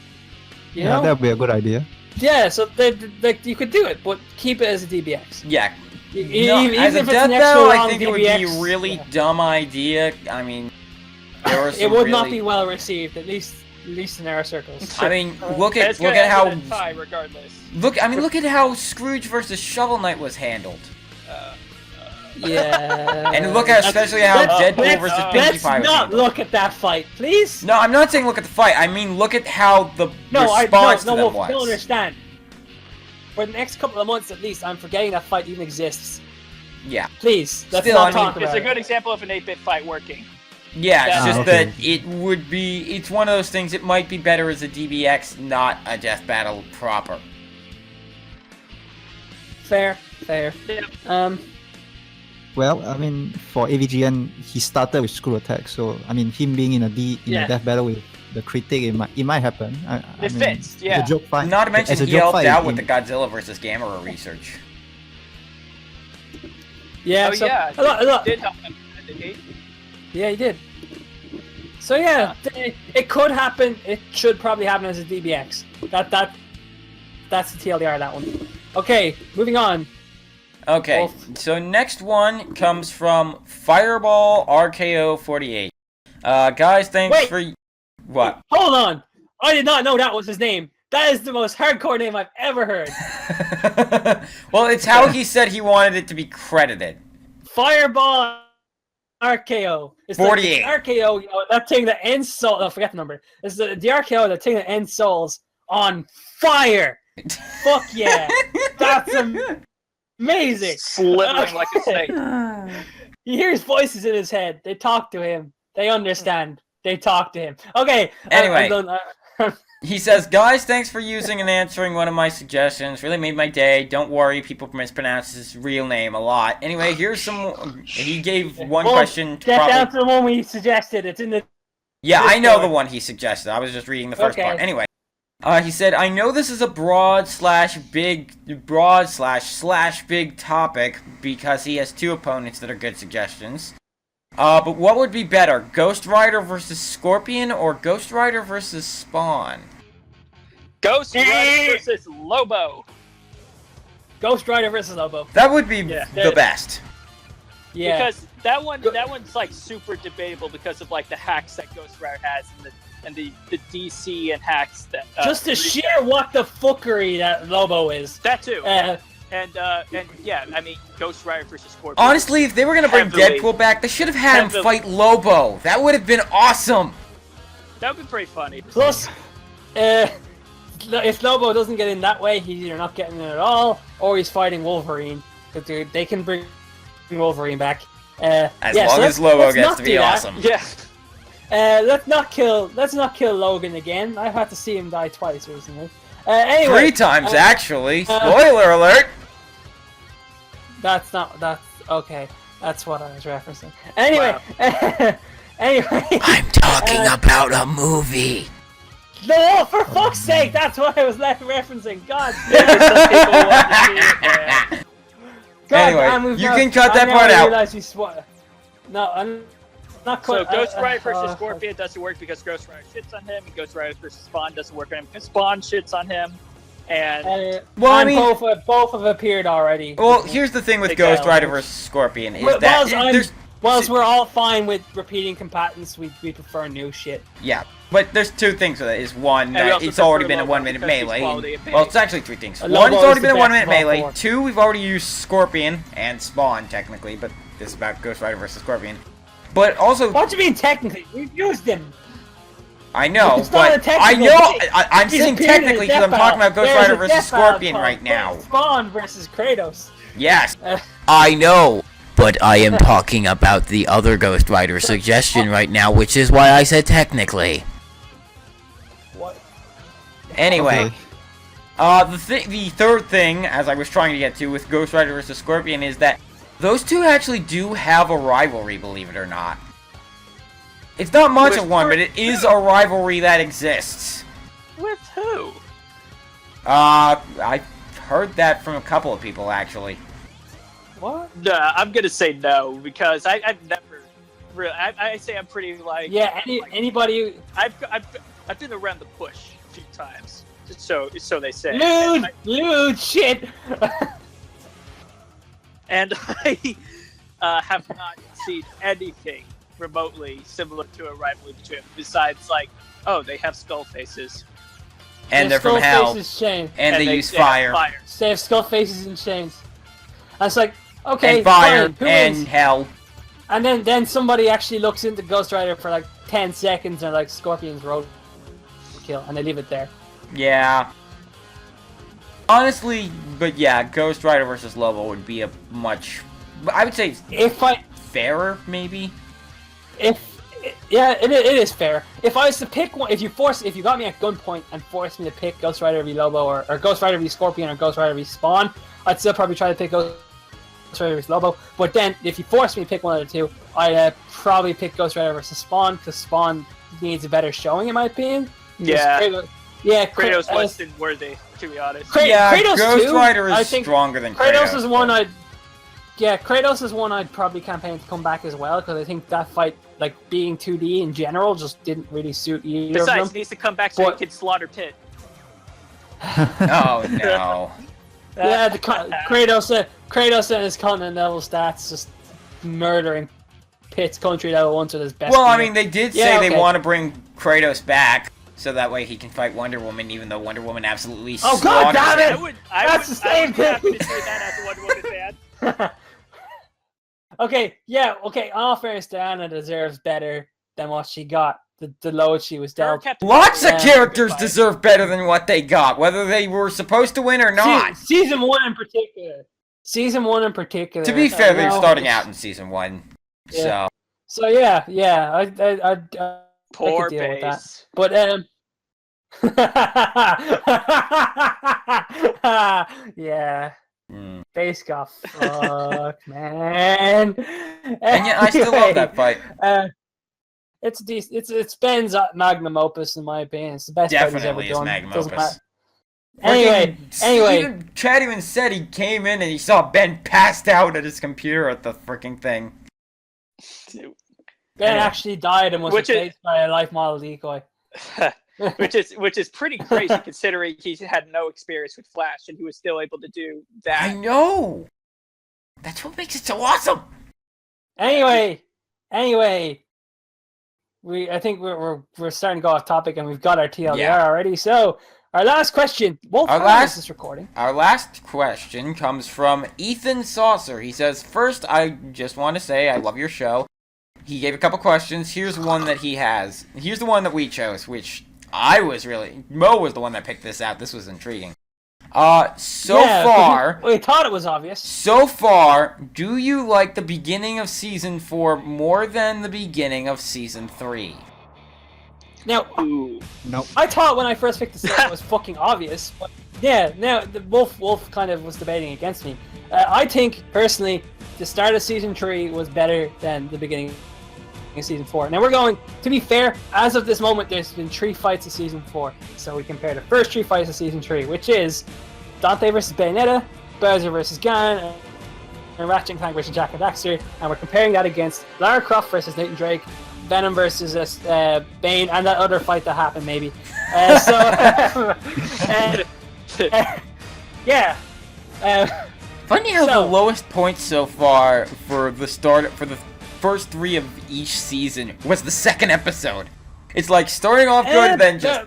You know? That would be a good idea. Yeah, so you could do it, but keep it as a DBX. Yeah. Even as a if it's death an battle, I think DBX, it would be a really dumb idea. I mean, it would not be well received, at least in our circles. I mean, look at how tie regardless. Look at how Scrooge versus Shovel Knight was handled. Yeah. And look at especially how Deadpool versus Pinkie Pie was handled. Let's not look at that fight, please. No, I'm not saying look at the fight. I mean look at how the response to them was. I don't understand. For the next couple of months at least, I'm forgetting that fight even exists. Yeah. Please, let's not talk about it. It's a good example of an 8-bit fight working. Yeah, it's just that it's one of those things, it might be better as a DBX, not a death battle proper. Fair. Yeah. Well, I mean, for AVGN, he started with Screw Attack, so I mean, him being in a death battle with the Critic, it might happen. It fits, yeah. It's a joke fight. Not to mention he helped out with the Godzilla vs. Gamera research. Yeah, he did help him, didn't he? Yeah, he did. So yeah, it could happen. It should probably happen as a DBX. that's the TLDR that one. Okay, moving on. Okay, so next one comes from Fireball RKO 48. Guys, thanks for what? Hold on, I did not know that was his name. That is the most hardcore name I've ever heard. Well, it's how he said he wanted it to be credited. Fireball RKO. It's 48. Like RKO, that thing that ends souls. I forget the number. It's the RKO, the thing that ends souls on fire. Fuck yeah. That's amazing. Slithering like a snake. He hears voices in his head. They talk to him. They understand. They talk to him. Okay. Anyway. He says, guys, thanks for using and answering one of my suggestions. Really made my day. Don't worry, people mispronounce his real name a lot. Anyway, here's some... He gave one question to probably... That's the one we suggested. It's in the... Yeah, I know the one he suggested. I was just reading the first part. Anyway. He said, I know this is a broad slash big topic because he has two opponents that are good suggestions. But what would be better, Ghost Rider versus Scorpion or Ghost Rider versus Spawn? Ghost Rider versus Lobo. Ghost Rider versus Lobo. That would be the best. Yeah. Because that one's like super debatable because of like the hacks that Ghost Rider has and the DC and hacks that just the sheer what the fuckery that Lobo is. That too. And yeah, I mean, Ghost Rider versus Scorpion. Honestly, if they were gonna bring Deadpool back, they should have had him fight Lobo. That would have been awesome. That would be pretty funny. Plus, if Lobo doesn't get in that way, he's either not getting in at all, or he's fighting Wolverine. Because they can bring Wolverine back. As long as Lobo gets to be awesome. Yeah. Let's not kill Logan again. I've had to see him die twice recently. Anyway, 3 times actually. Spoiler alert. That's okay. That's what I was referencing. Anyway, wow. Anyway. I'm talking about a movie. No, for fuck's sake, that's what I was referencing. God damn. Anyway, you can cut that part out. No, I'm not quite. So Ghost Rider versus Scorpion doesn't work because Ghost Rider shits on him, and Ghost Rider versus Spawn doesn't work on him because Spawn shits on him. And I mean, both have appeared already. Well, here's the thing with Ghost Rider versus Scorpion is that whilst we're all fine with repeating combatants, we prefer new shit. Yeah, but there's 2 things with it. Is one, it's already been a 1-minute melee. Well, it's actually 3 things. One, it's already been a 1-minute melee. 2, we've already used Scorpion and Spawn technically, but this is about Ghost Rider versus Scorpion. But also, what do you mean technically? We've used them. I know, but I'm saying technically because I'm talking about Ghost Rider versus Scorpion right now. Spawn versus Kratos. Yes. I know, but I am talking about the other Ghost Rider suggestion right now, which is why I said technically. What? Anyway, the third thing, as I was trying to get to with Ghost Rider versus Scorpion, is that those two actually do have a rivalry, believe it or not. It's not much of one, but it is a rivalry that exists. With who? I've heard that from a couple of people, actually. What? Nah, I'm gonna say no, because I've never really... I say I'm pretty, like... Yeah, anybody... I've been around the bush a few times, so they say. Lewd shit! And I have not seen anything remotely similar to a rivalry between them, besides, like, oh, they have skull faces. And they're from hell. And they use fire. They have skull faces and chains. I was like, okay, and fire, fine, and hell. And then somebody actually looks into Ghost Rider for like 10 seconds and like, Scorpion's roadkill, and they leave it there. Yeah. Honestly, but yeah, Ghost Rider versus Lobo would be a much... I would say fairer, maybe? Yeah, it is fair. If I was to pick one, if you got me at gunpoint and forced me to pick Ghost Rider v Lobo or Ghost Rider v Scorpion or Ghost Rider v Spawn, I'd still probably try to pick Ghost Rider v Lobo. But then, if you forced me to pick one of the two, I'd probably pick Ghost Rider versus Spawn, because Spawn needs a better showing, in my opinion. Yeah. Kratos wasn't worthy, to be honest. Kratos Ghost Rider is stronger than Kratos. Kratos is one Kratos is one I'd probably campaign to come back as well, because I think that fight, like, being 2D in general, just didn't really suit either of them. Besides, he needs to come back so he can slaughter Pit. Oh no. Yeah, Kratos and his continental stats just murdering Pitt's country level 1 to his best. Well, I gear. mean, they did say they want to bring Kratos back, so that way he can fight Wonder Woman, even though Wonder Woman absolutely Oh god damn it! That's the same thing. I would say that as a Wonder Woman fan. Okay, in all fairness, Diana deserves better than what she got. The lowest she was dealt. Lots of characters deserve better than what they got, whether they were supposed to win or not. Season 1 in particular. To be fair, they're starting out in season 1, so. So yeah, I Poor could deal with that. base. But yeah. Base got fucked, man. And yeah, I still love that fight. It's decent. It's Ben's magnum opus, in my opinion. It's the best fight he's ever Definitely is done. magnum Doesn't opus. Anyway, Even Chad even said he came in and he saw Ben passed out at his computer at the freaking thing. Ben actually died and was replaced by a life model decoy. which is pretty crazy considering he had no experience with Flash and he was still able to do that. I know. That's what makes it so awesome. Anyway, I think we're starting to go off topic and we've got our TLDR already. So our last question. Is this recording? Our last question comes from Ethan Saucer. He says, "First, I just want to say I love your show." He gave a couple questions. Here's one that he has. Here's the one that we chose, which Mo was the one that picked this out. This was intriguing. So far... We thought it was obvious. So far, do you like the beginning of Season 4 more than the beginning of Season 3? Now, nope. I thought when I first picked this up it was fucking obvious, but yeah, now the Wolf kind of was debating against me. I think, personally, the start of Season 3 was better than the beginning of Season 4. Now we're going, to be fair, as of this moment, there's been 3 fights of Season 4. So we compare the first 3 fights of Season 3, which is Dante versus Bayonetta, Bowser versus Ganon, and Ratchet and Clank versus Jack and Daxter, and we're comparing that against Lara Croft versus Nathan Drake, Venom versus Bane, and that other fight that happened, maybe. Funny how the lowest point so far for the first 3 of each season was the second episode. It's like starting off good, then just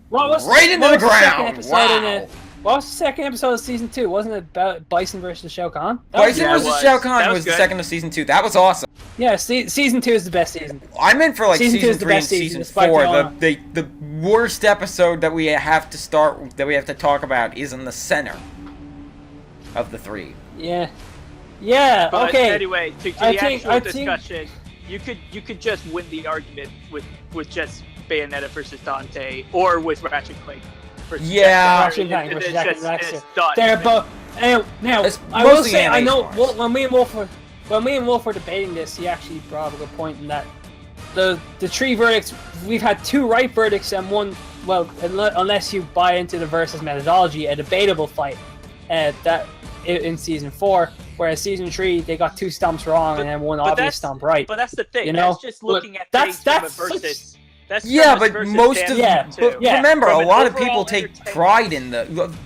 right into the ground. Wow. What was the second episode of Season 2? Wasn't it about Bison versus Shao Kahn? Bison versus Shao Kahn was the second of Season 2. That was awesome. Yeah, Season 2 is the best season. I meant for like Season 3 and Season 4. The worst episode that we have to talk about is in the center of the 3. Yeah. Yeah. But okay. Anyway, to the actual discussion, you could just win the argument with just Bayonetta versus Dante, or with Ratchet and Clank. Ratchet and Clank versus Jack and Daxter. They're both. Now, I will say, I know when me and Wolf were debating this, he actually brought up a good point in that the 3 verdicts, we've had 2 right verdicts and one, well, unless you buy into the versus methodology, a debatable fight that in Season 4, whereas Season 3 they got 2 stomps wrong and then one obvious stomp right. But that's the thing. That's just looking at things from a versus. Remember, a lot of people take pride in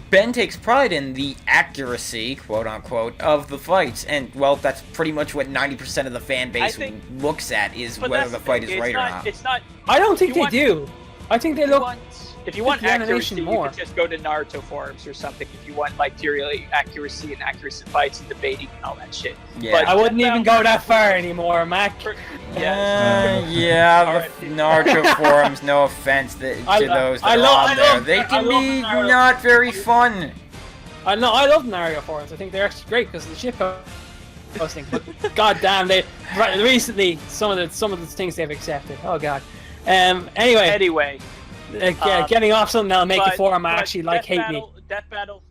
Ben takes pride in the accuracy, quote unquote, of the fights, and well, that's pretty much what 90% of the fan base looks at is whether the fight is right or not. It's not. I don't think they do. I think they look. If you want accuracy, you can just go to Naruto forums or something. If you want like purely accuracy and accurate fights and debating and all that shit. Yeah. But I wouldn't even go that far anymore, Mac. The Naruto forums. No offense to those that are on there. They can be not very fun. I love Naruto forums. I think they're actually great because of the shit posting. But goddamn, recently some of the things they've accepted. Oh god. Anyway. Getting off something that'll make the forum actually hate me. Death Battle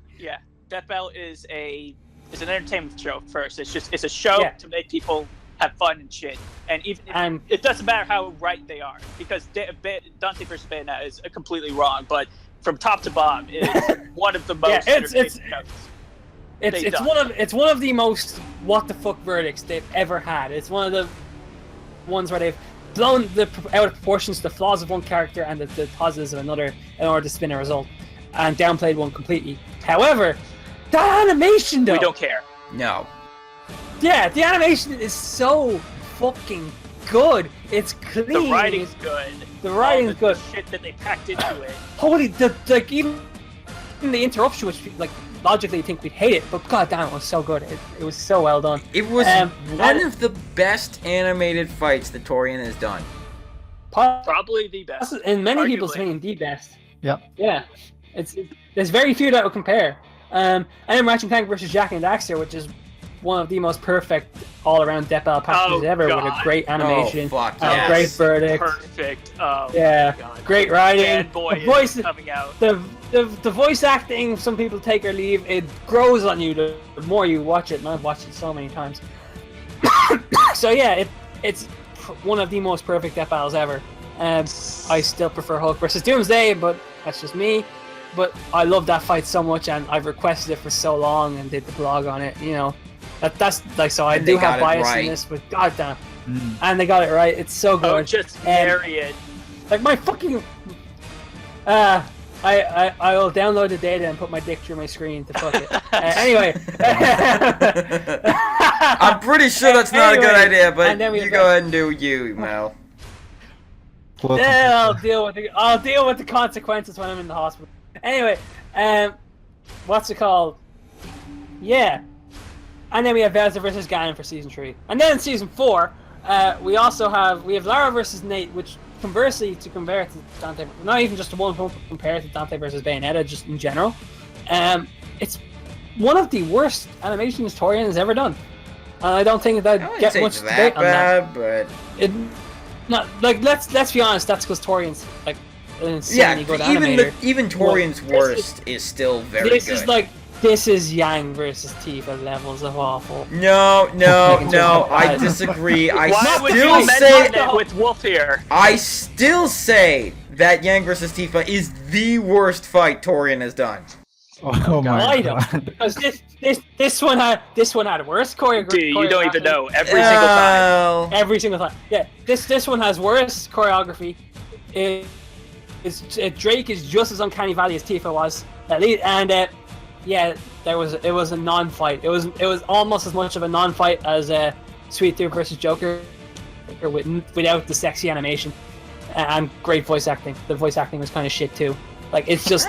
is an entertainment show first. It's a show to make people have fun and shit. And even it doesn't matter how right they are, because Dante vs. Bayonetta is completely wrong, but from top to bottom, it's one of the most entertaining shows. It's one of the most what the fuck verdicts they've ever had. It's one of the ones where they've blown out of proportions the flaws of one character and the positives of another in order to spin a result. and downplayed one completely. However, that animation though. We don't care. No. Yeah, the animation is so fucking good. It's clean. The writing's good. The writing's good. The shit that they packed into it. Holy, like even the interruption, which like logically you think we'd hate it, but goddamn, it was so good. It was so well done. It was one of the best animated fights that Torian has done. Probably the best. In many Arguably. people's opinion, the best. Yep. Yeah. There's very few that would compare. And then Ratchet & Clank versus Jack and Daxter, which is one of the most perfect all-around Death Battle packages ever, with a great animation, yes. Great verdict. Perfect. Oh, yeah, great writing. Fanboy The voice is coming out. The voice acting, some people take or leave. It grows on you the more you watch it, and I've watched it so many times. So yeah, it's one of the most perfect Death Battles ever. I still prefer Hulk versus Doomsday, but that's just me. But I love that fight so much, and I've requested it for so long and did the blog on it. You know, that's like, so I do have bias in this, but goddamn, and they got it right. It's so good. Oh, just marry it. Like my fucking, I will download the data and put my dick through my screen to fuck it. Anyway, I'm pretty sure that's not a good idea, but you go ahead and do you, Mel. Yeah, I'll deal with the consequences when I'm in the hospital. Anyway, what's it called? Yeah. And then we have Bowser versus Ganon for season 3. And then in season 4, we have Lara versus Nate, which conversely, to compare to Dante, not even just the one compared to Dante versus Bayonetta, just in general, it's one of the worst animations Torian has ever done. And I don't think that get much debate on that. But not like let's be honest. That's because Torian's like an insanely good animator. Even Torian's worst is still very good. This is Yang versus Tifa levels of awful. No, I disagree. I still say that Yang versus Tifa is the worst fight Torian has done. Oh my god! Because this one had worse choreography. Dude, you don't even know every single time. Every single time. Yeah, this one has worse choreography. Drake is just as uncanny valley as Tifa was, at least, and yeah, it was a non-fight. It was almost as much of a non-fight as Sweet Tooth versus Joker, without the sexy animation and great voice acting. The voice acting was kind of shit too. Like it's just.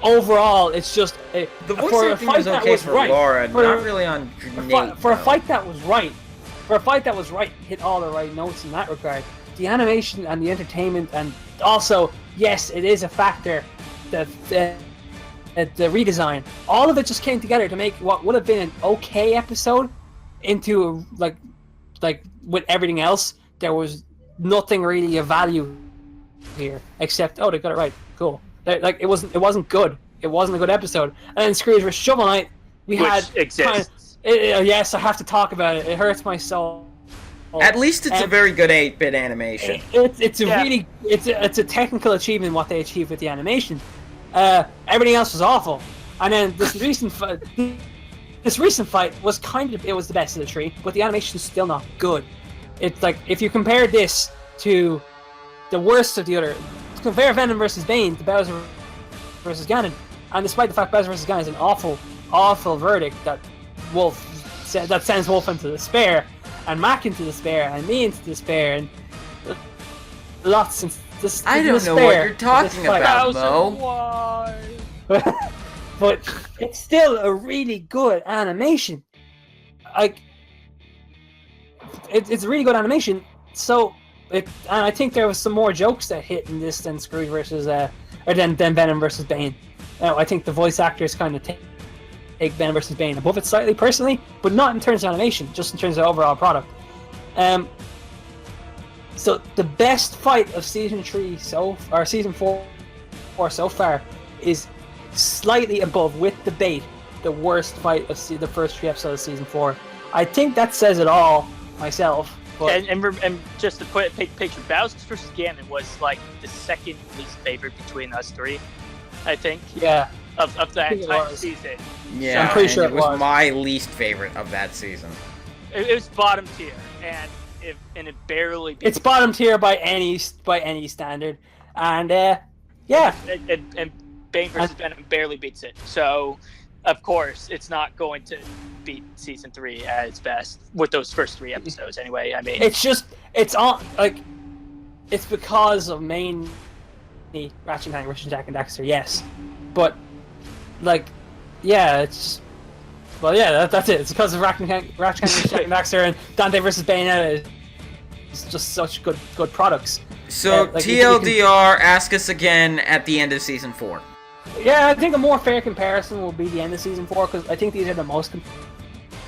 Overall, it's just the voice acting was okay for Laura, not really on Nate. For a fight that was right, hit all the right notes in that regard. The animation and the entertainment, and also, yes, it is a factor that the redesign. All of it just came together to make what would have been an okay episode into like with everything else. There was nothing really of value here except they got it right, cool. Like it wasn't good. It wasn't a good episode. And then Scrooge vs. Shovel Knight, which exists. Yes, I have to talk about it. It hurts my soul. At least it's a very good 8-bit animation. It's a technical achievement what they achieved with the animation. Everything else was awful. And then this recent fight was it was the best of the three, but the animation is still not good. It's like if you compare this to the worst of the other. Compare Venom versus Bane to Bowser versus Ganon, and despite the fact Bowser versus Ganon is an awful verdict that sends Wolf into despair, and Mac into despair, and me into despair, and lots of this. I don't know what you're talking about, Mo. But it's still a really good animation. Like it's a really good animation. So. And I think there was some more jokes that hit in this than Scrooge versus than Venom versus Bane. I think the voice actors kind of take Venom versus Bane above it slightly personally, but not in terms of animation, just in terms of overall product. So the best fight of season 3 season 4 so far is slightly above, with debate, the worst fight of the first 3 episodes of season 4. I think that says it all myself. And just to put a picture, Bowser vs. Ganon was like the second least favorite between us 3, I think. Yeah. Of that entire season. Yeah, I'm pretty sure it was my least favorite of that season. It was bottom tier, and it barely. It's bottom tier by any standard, and yeah. And Bane versus Venom barely beats it. So, of course, it's not going to beat season 3 at its best with those first 3 episodes. Anyway, I mean, it's on like it's because of mainly Ratchet and Clank versus Jak and Daxter, yes, but like, yeah, it's. Well, yeah, that's it. It's because of Ratchet and Clank versus Jak and Daxter and Dante versus Bayonetta. It's just such good products. So like, TLDR, ask us again at the end of season 4. Yeah, I think a more fair comparison will be the end of season 4 because I think these are the most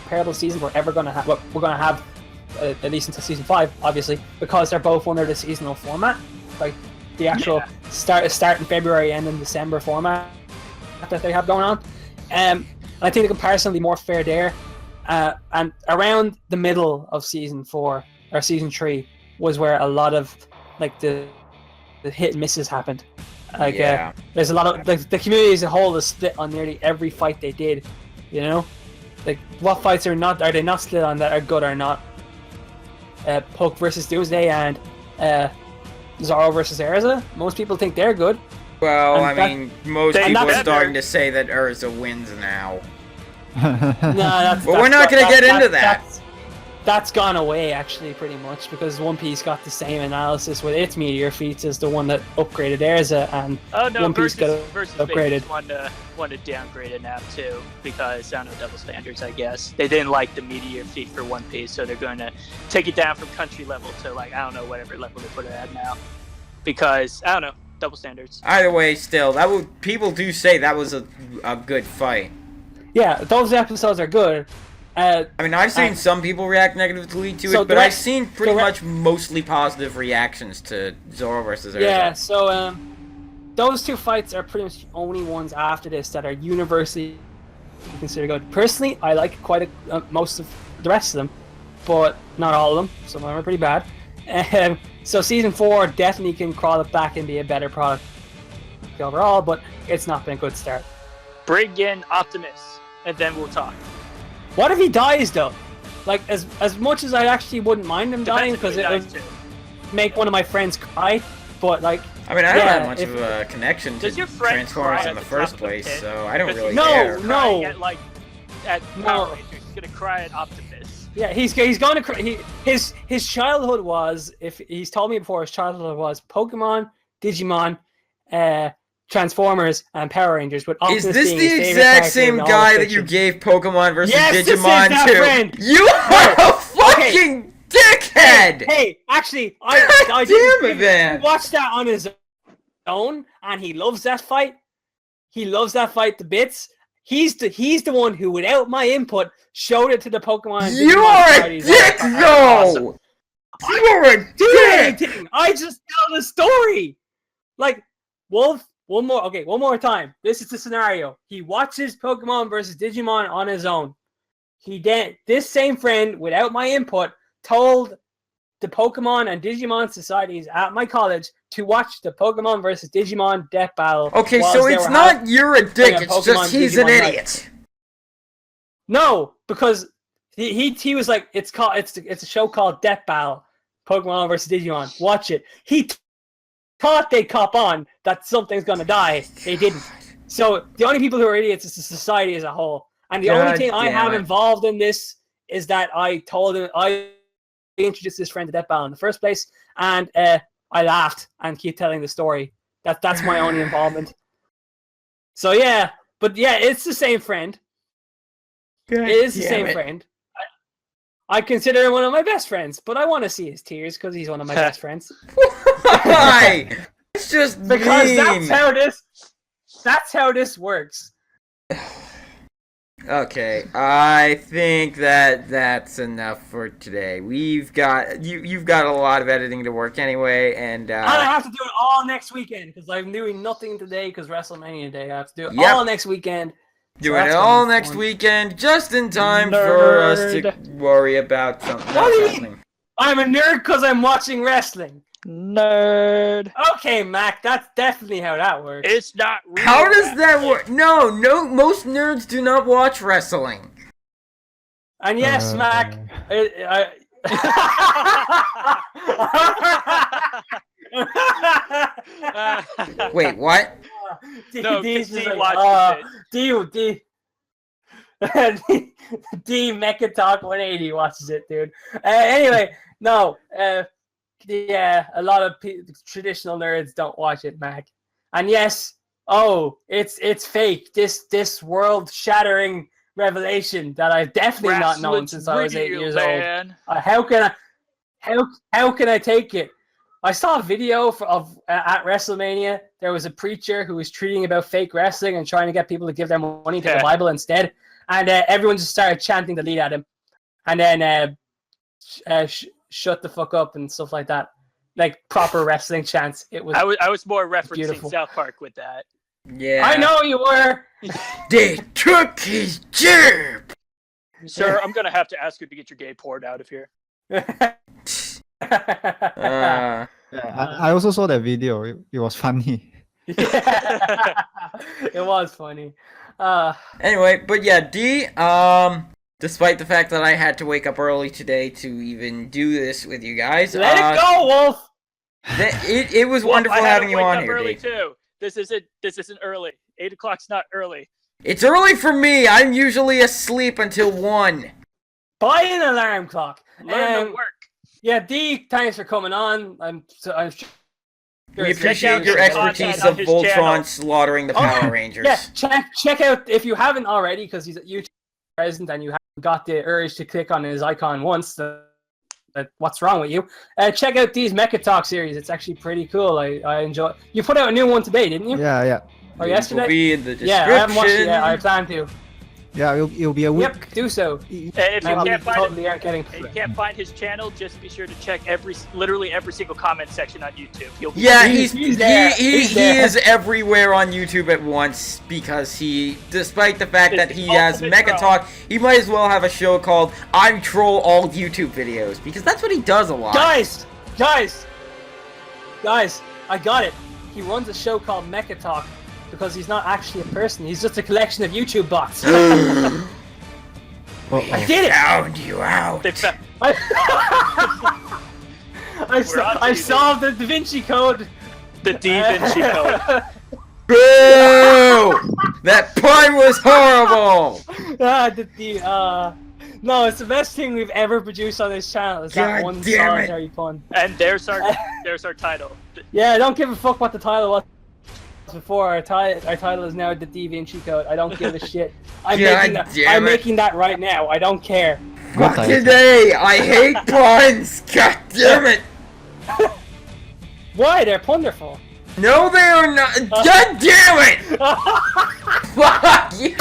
comparable seasons we're ever going to have. Well, we're going to have at least until season 5, obviously, because they're both under the seasonal format, like the actual start in February, end in December format that they have going on. I think the comparison will be more fair there. And around the middle of season 4 or season 3 was where a lot of like the hit and misses happened. Like there's a lot of the community as a whole is split on nearly every fight they did. You know, like what fights are they not split on that are good or not? Puck versus Doomsday and Zoro versus Erza. Most people think they're good. Well, I mean, most people are starting to say that Urza wins now. But we're not going to get into that. That's gone away, actually, pretty much, because One Piece got the same analysis with its meteor feats as the one that upgraded Erza, and One Piece got upgraded. Want to downgrade it now, too, because, I don't know, double standards, I guess. They didn't like the meteor feat for One Piece, so they're going to take it down from country level to, like, I don't know, whatever level they put it at now. Because, I don't know, double standards. Either way, still, people do say that was a good fight. Yeah, those episodes are good. I mean, I've seen some people react negatively to it, but I've seen pretty much mostly positive reactions to Zoro versus Erza. Yeah, so those 2 fights are pretty much the only ones after this that are universally considered good. Personally, I like quite most of the rest of them, but not all of them. Some of them are pretty bad. So season 4 definitely can crawl it back and be a better product overall, but it's not been a good start. Bring in Optimus, and then we'll talk. What if he dies, though? Like, as much as I actually wouldn't mind him dying, because it would make one of my friends cry, but, like... I mean, I don't have much of a connection to Transformers in the first place, so I don't really care. No! At Power Rangers, he's gonna cry at Optimus. Yeah, he's going to cry. His childhood was, if he's told me before, his childhood was Pokemon, Digimon, Transformers and Power Rangers. But is this the exact same guy that you gave Pokemon versus Digimon to? Friend. You are a fucking dickhead! Hey, actually, I watched that on his own, and he loves that fight. He loves that fight to bits. He's the one who, without my input, showed it to the Pokemon. You are a dick, though. You are a dick. I just tell the story. Like Wolf. One more time. This is the scenario. He watches Pokemon versus Digimon on his own. This same friend, without my input, told the Pokemon and Digimon societies at my college to watch the Pokemon versus Digimon death battle. Okay, so it's not you're a dick, it's just he's an idiot. No, because he was like, it's a show called Death Battle, Pokemon versus Digimon. Watch it. He thought they'd cop on that something's gonna die. They didn't. So the only people who are idiots is the society as a whole. And the only thing I have involved in this is that I told him, I introduced this friend to Death Battle in the first place, and I laughed and keep telling the story. That's my only involvement. So yeah, but yeah, it's the same friend. It is the same friend. I consider him one of my best friends, but I want to see his tears because he's one of my best friends. Why? It's just because mean. that's how this works. Okay, I think that's enough for today. You've got a lot of editing to work anyway, and I have to do it all next weekend because I'm doing nothing today because WrestleMania Day. I have to do it all next weekend. Doing it all next weekend, just in time for us to worry about something. What do you mean? I'm a nerd because I'm watching wrestling. Nerd. Okay, Mac, that's definitely how that works. It's not real. How does that work? No, most nerds do not watch wrestling. And yes, Mac, Wait, what? No, D's D just watches D Mecha Talk 180 watches it, dude. Anyway, no. Yeah, a lot of traditional nerds don't watch it, Mac. And yes, it's fake. This world-shattering revelation that I've definitely not known since I was 8 years old. How can I take it? I saw a video of at WrestleMania. There was a preacher who was treating about fake wrestling and trying to get people to give their money to the Bible instead. And everyone just started chanting the lead at him. And then shut the fuck up and stuff like that. Like proper wrestling chants. It was I was more referencing beautiful. South Park with that. Yeah. I know you were. They took his gerb. Sir, I'm going to have to ask you to get your gay porn out of here. I also saw that video. It was funny. It was funny. Anyway, but yeah, D, despite the fact that I had to wake up early today to even do this with you guys. Let it go, Wolf! It was wonderful having you on here, early D. too. This isn't early. 8 o'clock's not early. It's early for me. I'm usually asleep until 1. Buy an alarm clock. Learn to work. Yeah, D, thanks for coming on. I'm We appreciate your expertise of Voltron slaughtering the Power Rangers. Yeah, check out, if you haven't already, because he's at YouTube present and you haven't got the urge to click on his icon once, what's wrong with you? Check out these Mecha Talk series. It's actually pretty cool. I enjoy. You put out a new one today, didn't you? Yeah. Or yesterday? Will be in the description. Yeah, I haven't watched it yet. I plan to. Yeah, it'll be a week. Yep, do so. If you can't find his channel, just be sure to check literally every single comment section on YouTube. He is everywhere on YouTube at once because despite the fact that he has Mecha Talk, he might as well have a show called I Troll All YouTube Videos because that's what he does a lot. Guys, I got it. He runs a show called Mecha Talk. Because he's not actually a person, he's just a collection of YouTube bots. I did it! Found you out. I solved the Da Vinci Code. The Da Vinci Code. Boo! That pun was horrible! No, it's the best thing we've ever produced on this channel. Is that one solitary pun. And there's our title. Yeah, I don't give a fuck what the title was before. Our title is now the Da Vinci Code. I don't give a shit. I'm making that right now. I don't care. Fuck today! I hate puns! God damn it! Why? They're wonderful. No, they are not. God damn it! Fuck you!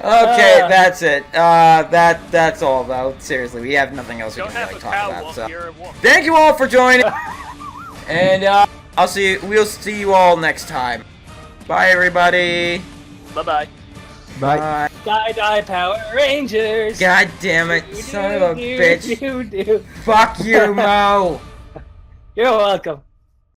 Okay, that's it. That's all though. Seriously, we have nothing else we can really talk about. So, thank you all for joining, and we'll see you all next time. Bye, everybody. Bye-bye. Bye. Die Power Rangers. God damn it, son of a bitch. Do. Fuck you, Mo. You're welcome.